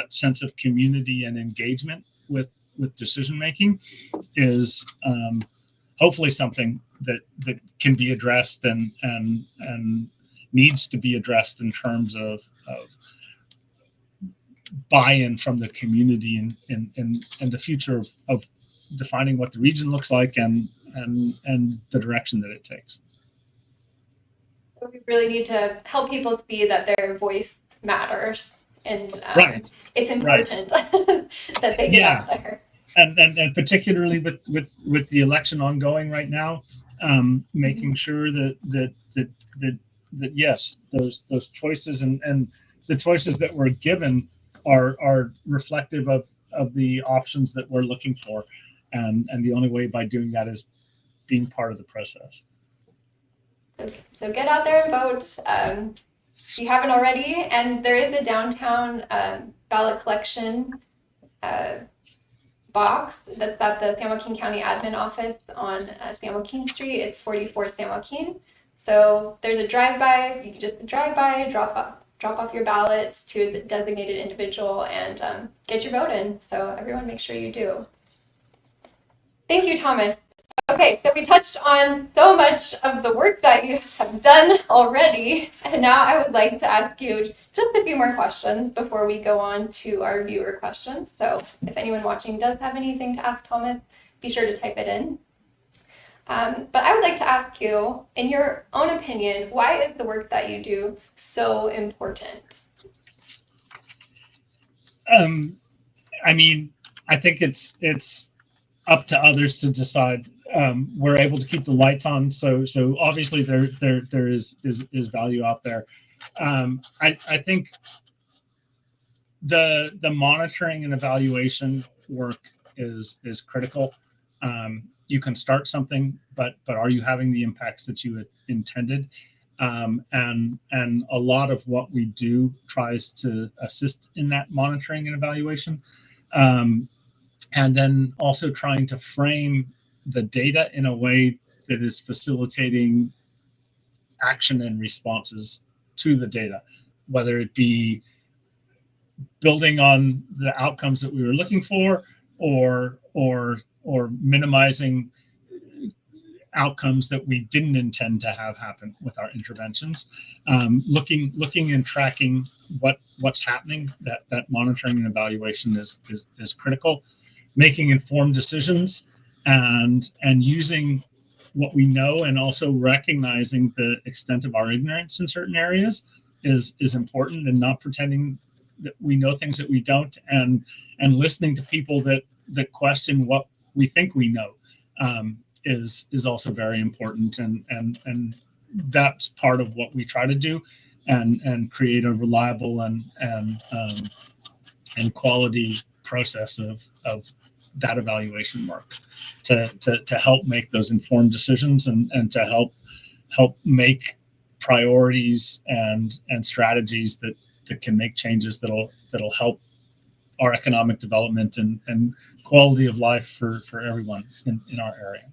sense of community and engagement with decision making is hopefully something that can be addressed and needs to be addressed in terms of buy-in from the community and the future of defining what the region looks like and the direction that it takes. We really need to help people see that their voice matters, and Right. it's important that they get out there. And particularly with the election ongoing right now, making sure that yes, those choices and the choices that we're given are reflective of the options that we're looking for, and the only way by doing that is being part of the process. So get out there and vote if you haven't already. And there is a downtown ballot collection box that's at the San Joaquin County Admin Office on San Joaquin Street. It's 44 San Joaquin. So there's a drive-by. You can just drive by, drop off your ballot to a designated individual, and get your vote in. So everyone, make sure you do. Thank you, Thomas. Okay, so we touched on so much of the work that you have done already, and now I would like to ask you just a few more questions before we go on to our viewer questions. So if anyone watching does have anything to ask Thomas, be sure to type it in. But I would like to ask you, in your own opinion, why is the work that you do so important? I mean, I think it's up to others to decide. We're able to keep the lights on, so obviously there is value out there. I think the monitoring and evaluation work is critical. You can start something, but are you having the impacts that you had intended? And a lot of what we do tries to assist in that monitoring and evaluation. And then also trying to frame the data in a way that is facilitating action and responses to the data, whether it be building on the outcomes that we were looking for, or minimizing outcomes that we didn't intend to have happen with our interventions. Looking and tracking what's happening. That monitoring and evaluation is critical. Making informed decisions and using what we know, and also recognizing the extent of our ignorance in certain areas is important, and not pretending that we know things that we don't, and listening to people that question what we think we know is also very important, and that's part of what we try to do, and create a reliable and quality process of that evaluation work to help make those informed decisions, and to help make priorities and strategies that can make changes that'll help our economic development and quality of life for everyone in our area.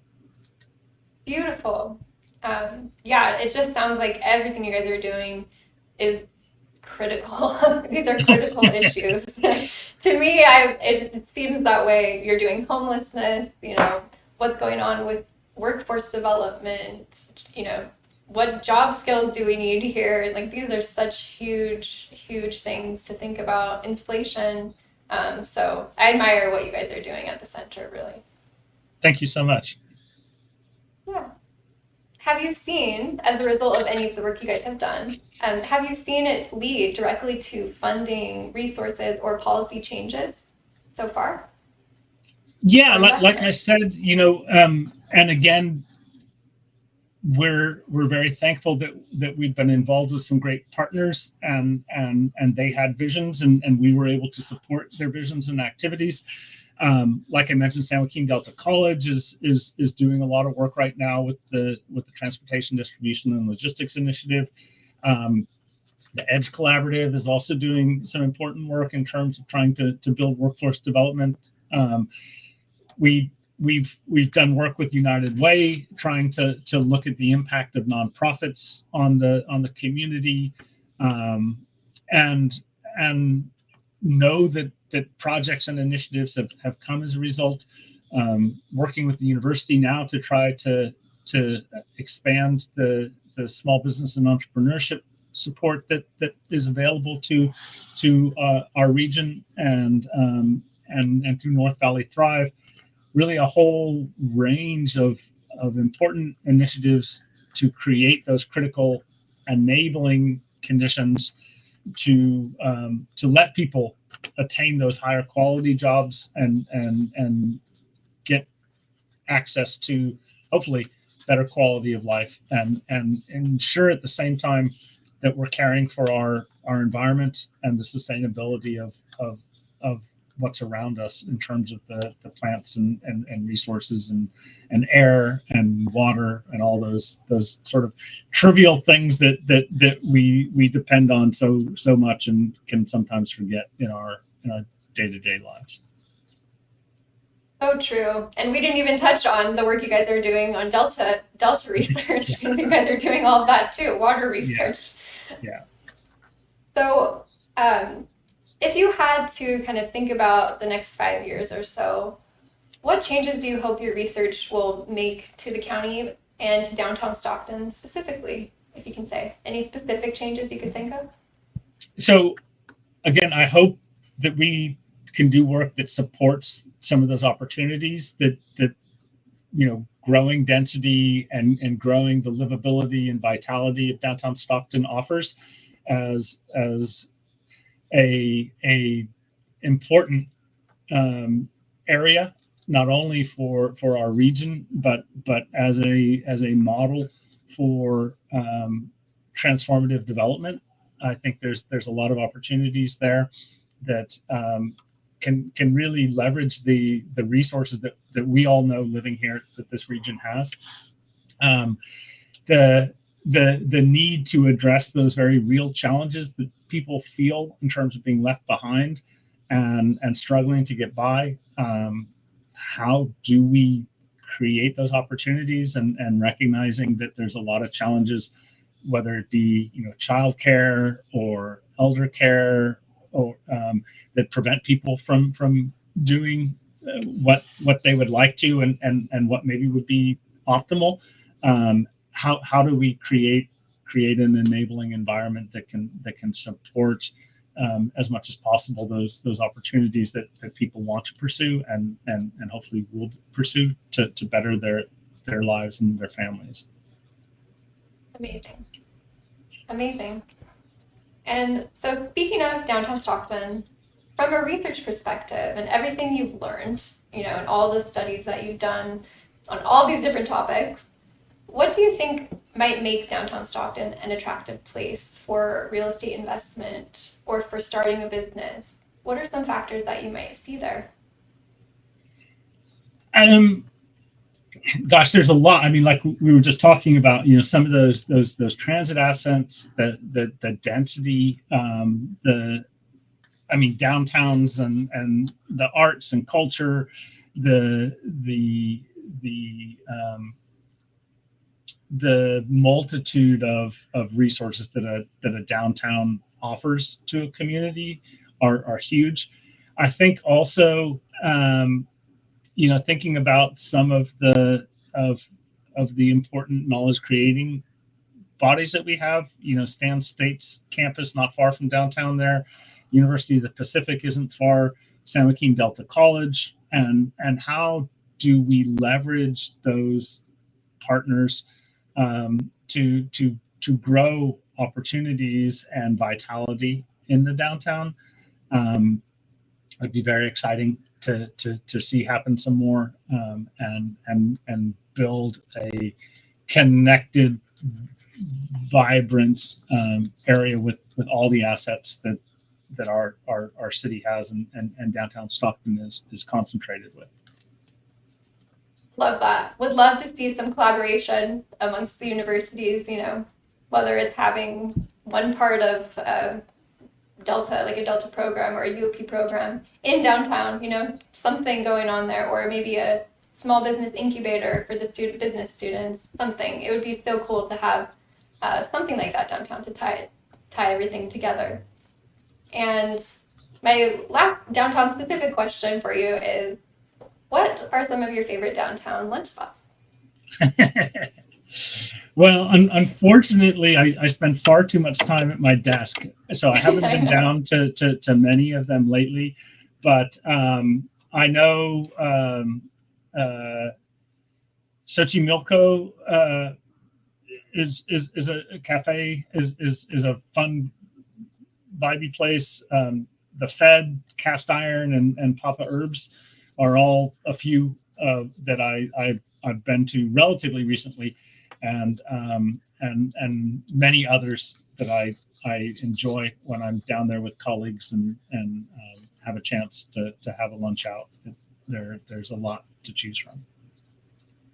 Beautiful. Yeah, it just sounds like everything you guys are doing is critical. These are critical issues. To me, it seems that way. You're doing homelessness, what's going on with workforce development, what job skills do we need here? Like, these are such huge, huge things to think about. Inflation. So I admire what you guys are doing at the center, really. Thank you so much. Yeah. Have you seen, as a result of any of the work you guys have done, have you seen it lead directly to funding, resources, or policy changes so far? Yeah, like I said, and again, we're very thankful that we've been involved with some great partners, and they had visions, and we were able to support their visions and activities. Like I mentioned, San Joaquin Delta College is doing a lot of work right now with the Transportation Distribution and Logistics Initiative. The EDGE Collaborative is also doing some important work in terms of trying to build workforce development. We've done work with United Way, trying to look at the impact of nonprofits on the community, and know that projects and initiatives have come as a result. Working with the university now to try to expand the small business and entrepreneurship support that is available to our region, and through North Valley Thrive. Really a whole range of important initiatives to create those critical enabling conditions to let people attain those higher quality jobs and get access to hopefully better quality of life, and ensure at the same time that we're caring for our environment and the sustainability of what's around us in terms of the plants and resources and air and water and all those sort of trivial things that we depend on so much and can sometimes forget in our day-to-day lives. So true. And we didn't even touch on the work you guys are doing on Delta research, because you guys are doing all of that too, water research. Yeah. So if you had to kind of think about the next 5 years or so, what changes do you hope your research will make to the county and to downtown Stockton specifically, if you can say? Any specific changes you could think of? So again, I hope that we can do work that supports some of those opportunities that growing density and growing the livability and vitality of downtown Stockton offers as a important area, not only for our region, but as a model for transformative development. I think there's a lot of opportunities there that can really leverage the resources that we all know living here that this region has. The need to address those very real challenges that people feel in terms of being left behind and struggling to get by. How do we create those opportunities, and recognizing that there's a lot of challenges, whether it be childcare or elder care, or that prevent people from doing what they would like to, and what maybe would be optimal. How do we create an enabling environment that can support as much as possible those opportunities that people want to pursue and hopefully will pursue to better their lives and their families. Amazing. And so, speaking of downtown Stockton, from a research perspective and everything you've learned, and all the studies that you've done on all these different topics, what do you think might make downtown Stockton an attractive place for real estate investment or for starting a business? What are some factors that you might see there? Gosh, there's a lot. I mean, like we were just talking about, some of those transit assets, the density, I mean, downtowns and the arts and culture, the multitude of resources that a downtown offers to a community are huge. I think also, thinking about some of the important knowledge creating bodies that we have, Stan State's campus not far from downtown there, University of the Pacific isn't far, San Joaquin Delta College, and how do we leverage those partners to grow opportunities and vitality in the downtown. It'd be very exciting to see happen some more, and build a connected, vibrant area with all the assets that our city has and downtown Stockton is concentrated with. Love that. Would love to see some collaboration amongst the universities, whether it's having one part of Delta, like a Delta program or a UOP program in downtown, something going on there, or maybe a small business incubator for the business students, something. It would be so cool to have something like that downtown to tie everything together. And my last downtown specific question for you is, what are some of your favorite downtown lunch spots? Well, unfortunately, I spend far too much time at my desk, so I haven't been down to many of them lately. But I know Xochimilco is a cafe, is a fun, vibey place. The Fed, Cast Iron, and Papa Herbs are all a few that I've been to relatively recently, and many others that I enjoy when I'm down there with colleagues and have a chance to have a lunch out. There's a lot to choose from.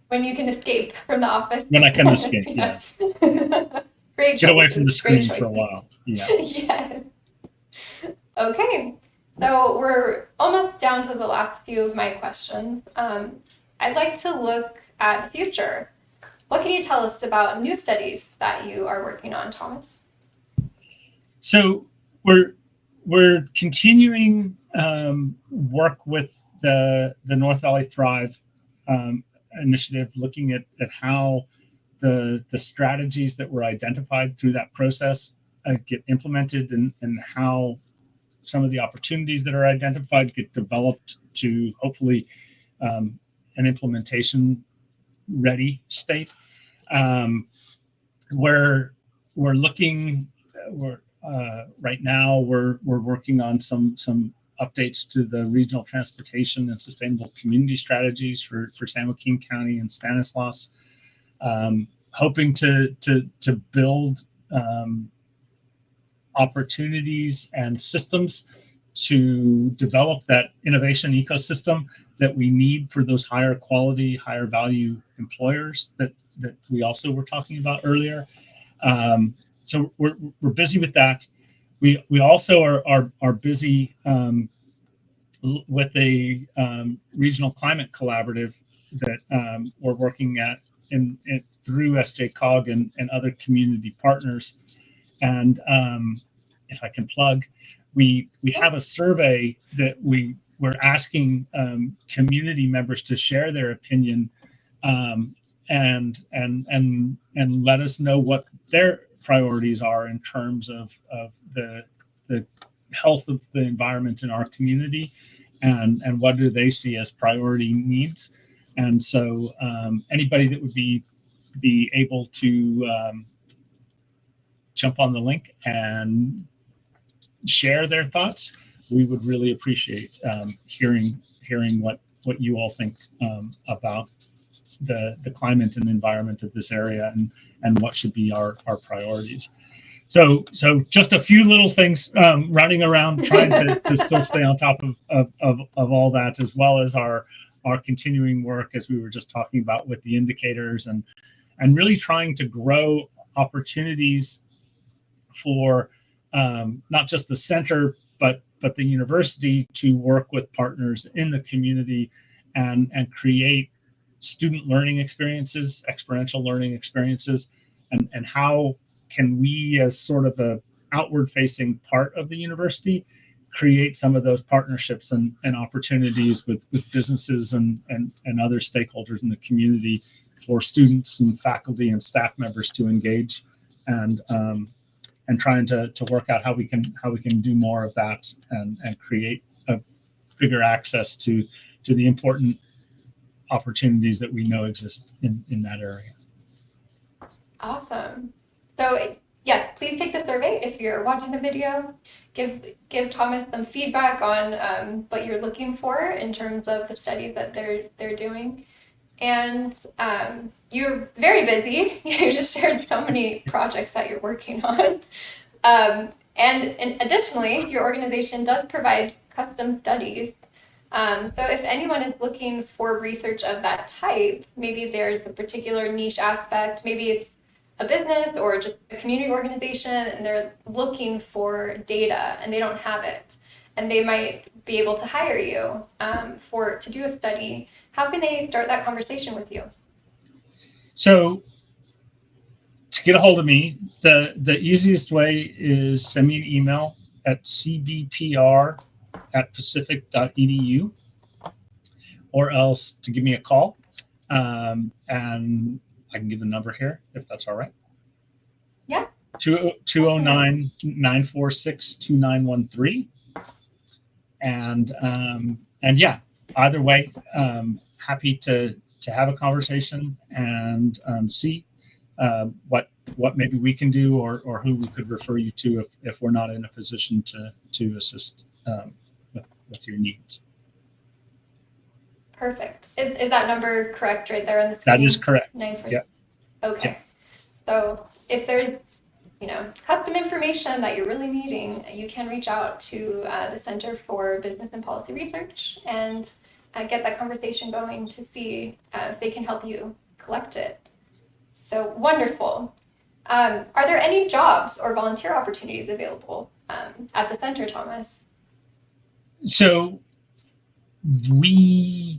When you can escape from the office. When I can escape, yes. Great. Get away from the screen for a while. Yeah. Yes. Okay. So we're almost down to the last few of my questions. I'd like to look at the future. What can you tell us about new studies that you are working on, Thomas? So we're continuing work with the North Valley Thrive initiative, looking at how the strategies that were identified through that process get implemented, and how some of the opportunities that are identified get developed to hopefully an implementation ready state. We're looking. Right now we're working on some updates to the regional transportation and sustainable community strategies for San Joaquin County and Stanislaus. Hoping to build opportunities and systems to develop that innovation ecosystem that we need for those higher quality, higher value employers that we also were talking about earlier. So we're busy with that. We also are busy with a regional climate collaborative that we're working at through SJCOG and other community partners. And if I can plug, we have a survey that we're asking community members to share their opinion and let us know what their priorities are in terms of the health of the environment in our community, and what do they see as priority needs. And so anybody that would be able to jump on the link and share their thoughts, we would really appreciate hearing what you all think about the climate and environment of this area, and what should be our priorities. So just a few little things running around trying to still stay on top of all that, as well as our continuing work, as we were just talking about, with the indicators, and really trying to grow opportunities for not just the center, but the university to work with partners in the community and create student learning experiences, experiential learning experiences, and how can we, as sort of a outward facing part of the university, create some of those partnerships and opportunities with businesses and other stakeholders in the community for students and faculty and staff members to engage, and trying to work out how we can do more of that and create a bigger access to the important opportunities that we know exist in that area. Awesome. So yes, please take the survey if you're watching the video. Give Thomas some feedback on what you're looking for in terms of the studies that they're doing. And you're very busy. You just shared so many projects that you're working on. And additionally, your organization does provide custom studies. So if anyone is looking for research of that type, maybe there's a particular niche aspect, maybe it's a business or just a community organization, and they're looking for data and they don't have it, and they might be able to hire you to do a study. How can they start that conversation with you? So to get a hold of me, the easiest way is send me an email at cbpr@pacific.edu, or else to give me a call, and I can give the number here if that's all right. Yeah. 209-946-2913. And yeah, either way, happy to have a conversation and see what maybe we can do, or who we could refer you to if we're not in a position to assist with your needs. Perfect. Is that number correct right there on the screen? That is correct. 946. Yep. Okay. Yep. So if there's custom information that you're really needing, you can reach out to the Center for Business and Policy Research and get that conversation going to see if they can help you collect it. So wonderful. Are there any jobs or volunteer opportunities available at the center, Thomas? So we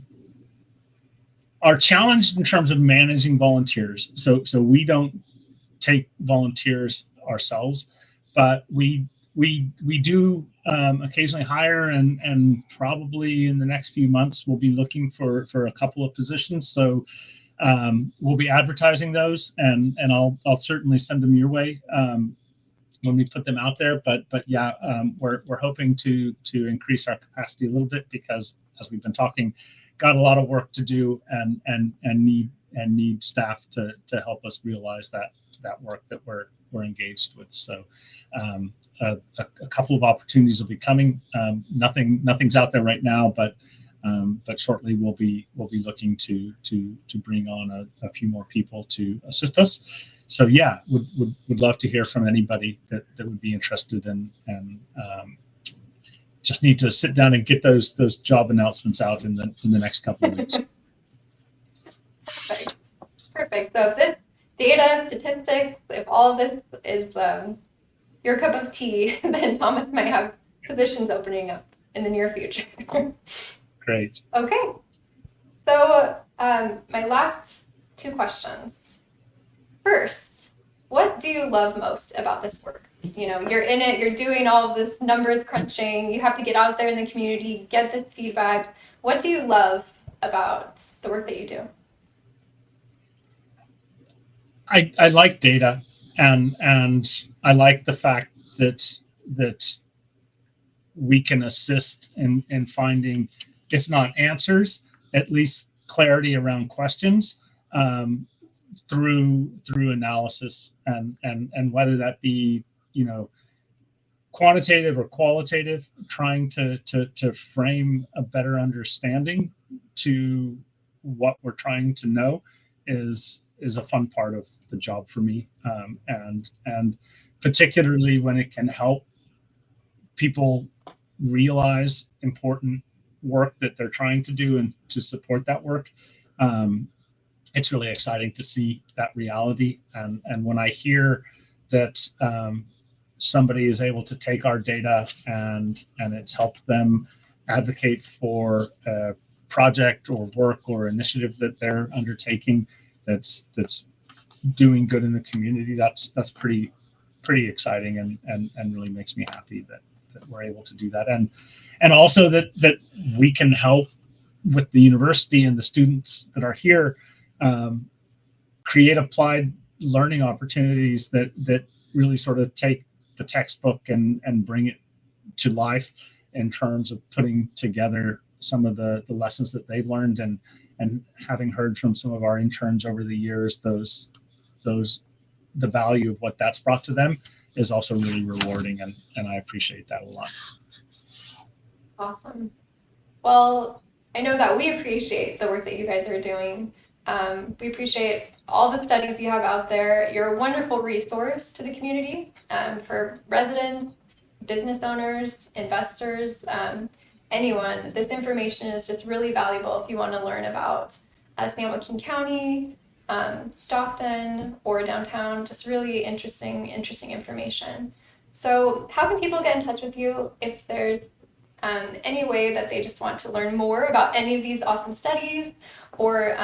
are challenged in terms of managing volunteers. So we don't take volunteers ourselves, but we do occasionally hire, and probably in the next few months we'll be looking for a couple of positions. So we'll be advertising those, and I'll certainly send them your way when we put them out there. But yeah, we're hoping to increase our capacity a little bit, because as we've been talking, got a lot of work to do and need staff to help us realize that work that we're engaged with. So a couple of opportunities will be coming. Nothing's out there right now, but shortly we'll be looking to bring on a few more people to assist us. So yeah, would love to hear from anybody that would be interested, and just need to sit down and get those job announcements out in the next couple of weeks. Perfect. So if this data, statistics, if all of this is your cup of tea, then Thomas might have positions opening up in the near future. Great. Okay. So my last two questions. First, what do you love most about this work? You're in it, you're doing all of this numbers crunching, you have to get out there in the community, get this feedback. What do you love about the work that you do? I like data, and I like the fact that we can assist in finding, if not answers, at least clarity around questions through analysis, and whether that be quantitative or qualitative, trying to frame a better understanding to what we're trying to know is a fun part of the job for me, and particularly when it can help people realize important work that they're trying to do and to support that work. It's really exciting to see that reality, and when I hear that somebody is able to take our data and it's helped them advocate for a project or work or initiative that they're undertaking that's doing good in the community, that's pretty exciting and really makes me happy that we're able to do that, and also that we can help with the university and the students that are here create applied learning opportunities that really sort of take the textbook and bring it to life in terms of putting together some of the lessons that they've learned, and having heard from some of our interns over the years, the value of what that's brought to them is also really rewarding, and I appreciate that a lot. Awesome. Well, I know that we appreciate the work that you guys are doing. We appreciate all the studies you have out there. You're a wonderful resource to the community for residents, business owners, investors, anyone. This information is just really valuable if you want to learn about San Joaquin County, Stockton, or downtown. Just really interesting information. So how can people get in touch with you if there's any way that they just want to learn more about any of these awesome studies, or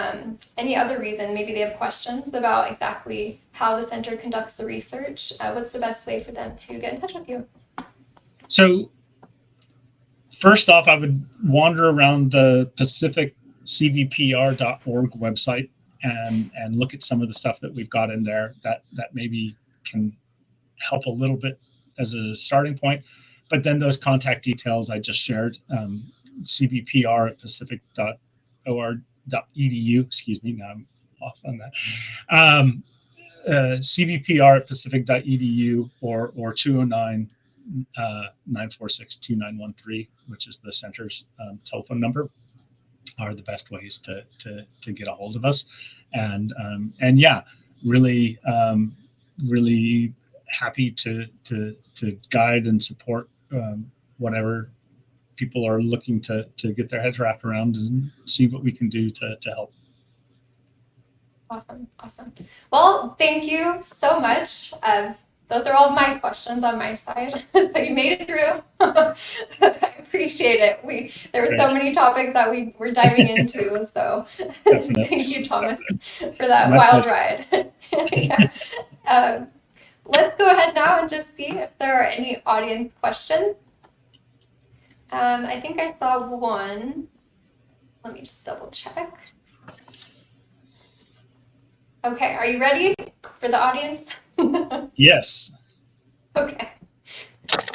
any other reason? Maybe they have questions about exactly how the center conducts the research. What's the best way for them to get in touch with you? So first off, I would wander around the pacificcvpr.org website and look at some of the stuff that we've got in there that maybe can help a little bit as a starting point. But then those contact details I just shared, cvpr@pacific.or.edu, excuse me, now I'm off on that. cvpr@pacific.edu or 209-946-2913, which is the center's telephone number, are the best ways to get a hold of us. And yeah, really happy to guide and support whatever people are looking to get their heads wrapped around and see what we can do to help. Awesome. Well, thank you so much. Those are all my questions on my side. So you made it through. I appreciate it. There were so many topics that we were diving into. So thank you, Thomas, for that wild ride. Yeah. Let's go ahead now and just see if there are any audience questions. I think I saw one. Let me just double check. Okay, are you ready for the audience? Yes. Okay.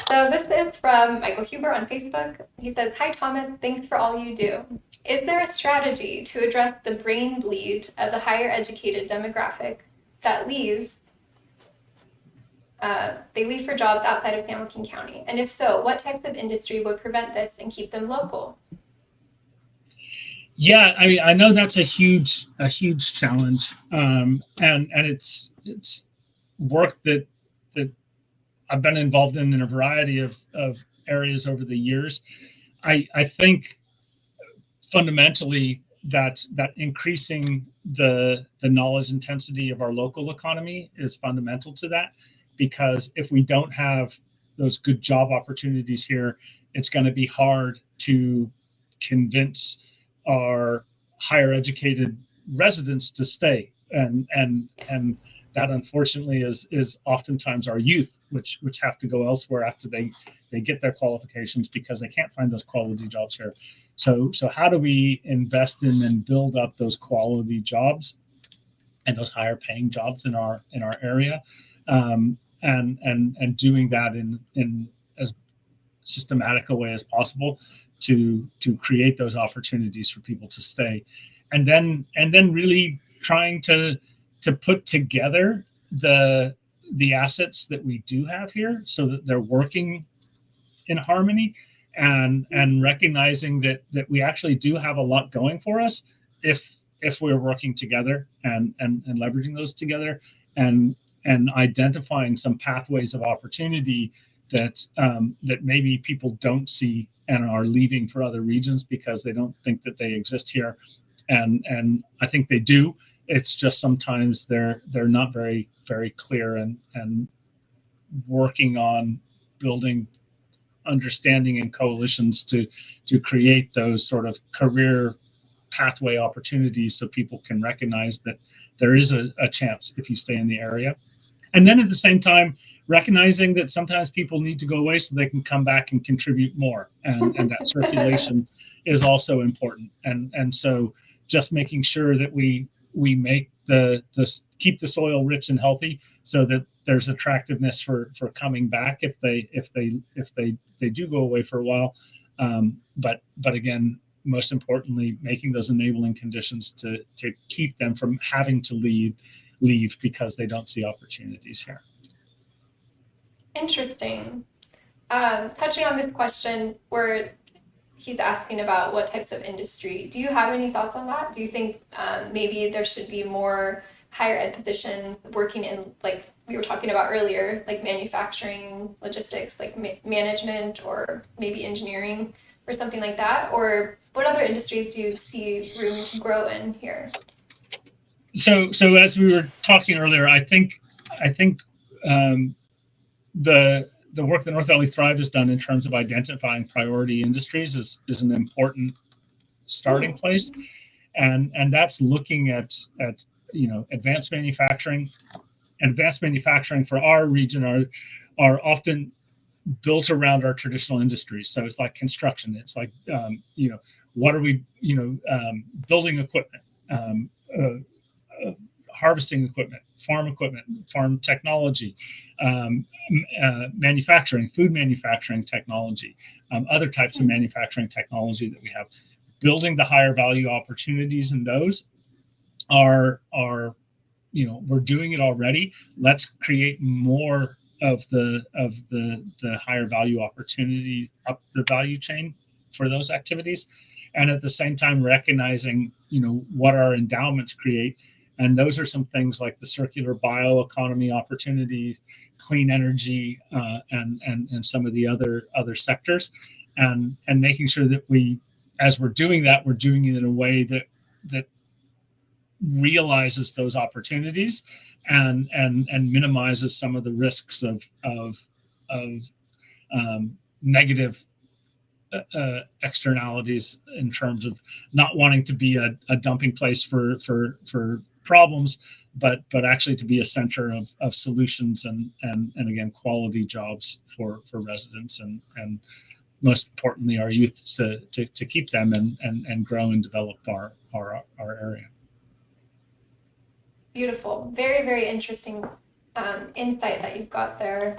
So this is from Michael Huber on Facebook. He says, "Hi Thomas, thanks for all you do. Is there a strategy to address the brain bleed of the higher educated demographic that leaves? They leave for jobs outside of San Joaquin County? And if so, what types of industry would prevent this and keep them local?" Yeah, I mean, I know that's a huge challenge, and it's work that I've been involved in a variety of areas over the years. I think fundamentally that increasing the knowledge intensity of our local economy is fundamental to that, because if we don't have those good job opportunities here, it's going to be hard to convince our higher educated residents to stay, and that unfortunately is oftentimes our youth, which have to go elsewhere after they get their qualifications because they can't find those quality jobs here. So how do we invest in and build up those quality jobs and those higher paying jobs in our area, and doing that in as systematic a way as possible to create those opportunities for people to stay, and then really trying to put together the assets that we do have here so that they're working in harmony, and recognizing that we actually do have a lot going for us if we're working together and leveraging those together, and identifying some pathways of opportunity that maybe people don't see and are leaving for other regions because they don't think that they exist here, and I think they do. It's just sometimes they're not very clear, and working on building understanding and coalitions to create those sort of career pathway opportunities so people can recognize that there is a chance if you stay in the area. And then at the same time, recognizing that sometimes people need to go away so they can come back and contribute more. And that circulation is also important. And so just making sure that we make keep the soil rich and healthy so that there's attractiveness for coming back if they do go away for a while. But again, most importantly, making those enabling conditions to keep them from having to leave because they don't see opportunities here. Interesting. Touching on this question where he's asking about what types of industry, do you have any thoughts on that? Do you think maybe there should be more higher ed positions working in, like we were talking about earlier, like manufacturing, logistics, like management, or maybe engineering or something like that? Or what other industries do you see room to grow in here? So as we were talking earlier, I think the work that North Valley Thrive has done in terms of identifying priority industries is an important starting place, and that's looking at advanced manufacturing. And advanced manufacturing for our region are often built around our traditional industries. So it's like construction. It's like what are we building equipment. Harvesting equipment, farm technology, manufacturing, food manufacturing technology, other types of manufacturing technology that we have. Building the higher value opportunities in those are we're doing it already. Let's create more of the higher value opportunity up the value chain for those activities, and at the same time recognizing what our endowments create. And those are some things like the circular bioeconomy opportunities, clean energy, and some of the other sectors, and making sure that as we're doing that, we're doing it in a way that realizes those opportunities and minimizes some of the risks of negative externalities in terms of not wanting to be a dumping place for problems, but actually to be a center of solutions and again quality jobs for residents and most importantly our youth to keep them and grow and develop our area. Beautiful. Very, very interesting insight that you've got there.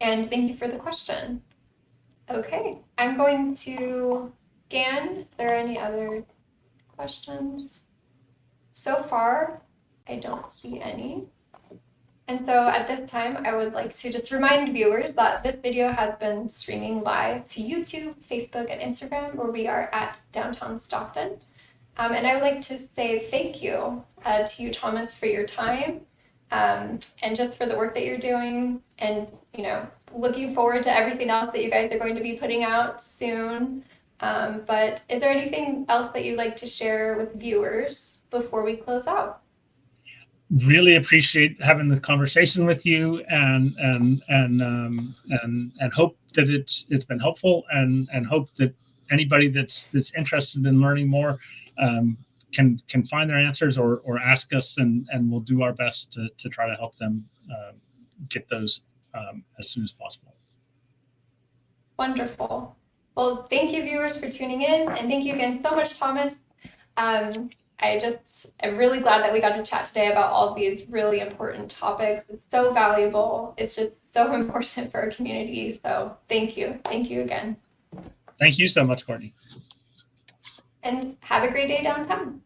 And thank you for the question. Okay, I'm going to scan if there are any other questions. So far, I don't see any. And so at this time, I would like to just remind viewers that this video has been streaming live to YouTube, Facebook, and Instagram, where we are at Downtown Stockton. And I would like to say thank you to you, Thomas, for your time and just for the work that you're doing, and looking forward to everything else that you guys are going to be putting out soon. But is there anything else that you'd like to share with viewers before we close out? Really appreciate having the conversation with you, and hope that it's been helpful, and hope that anybody that's interested in learning more can find their answers or ask us, and we'll do our best to try to help them get those as soon as possible. Wonderful. Well, thank you, viewers, for tuning in, and thank you again so much, Thomas. I'm really glad that we got to chat today about all of these really important topics. It's so valuable. It's just so important for our community. So thank you. Thank you again. Thank you so much, Courtney. And have a great day downtown.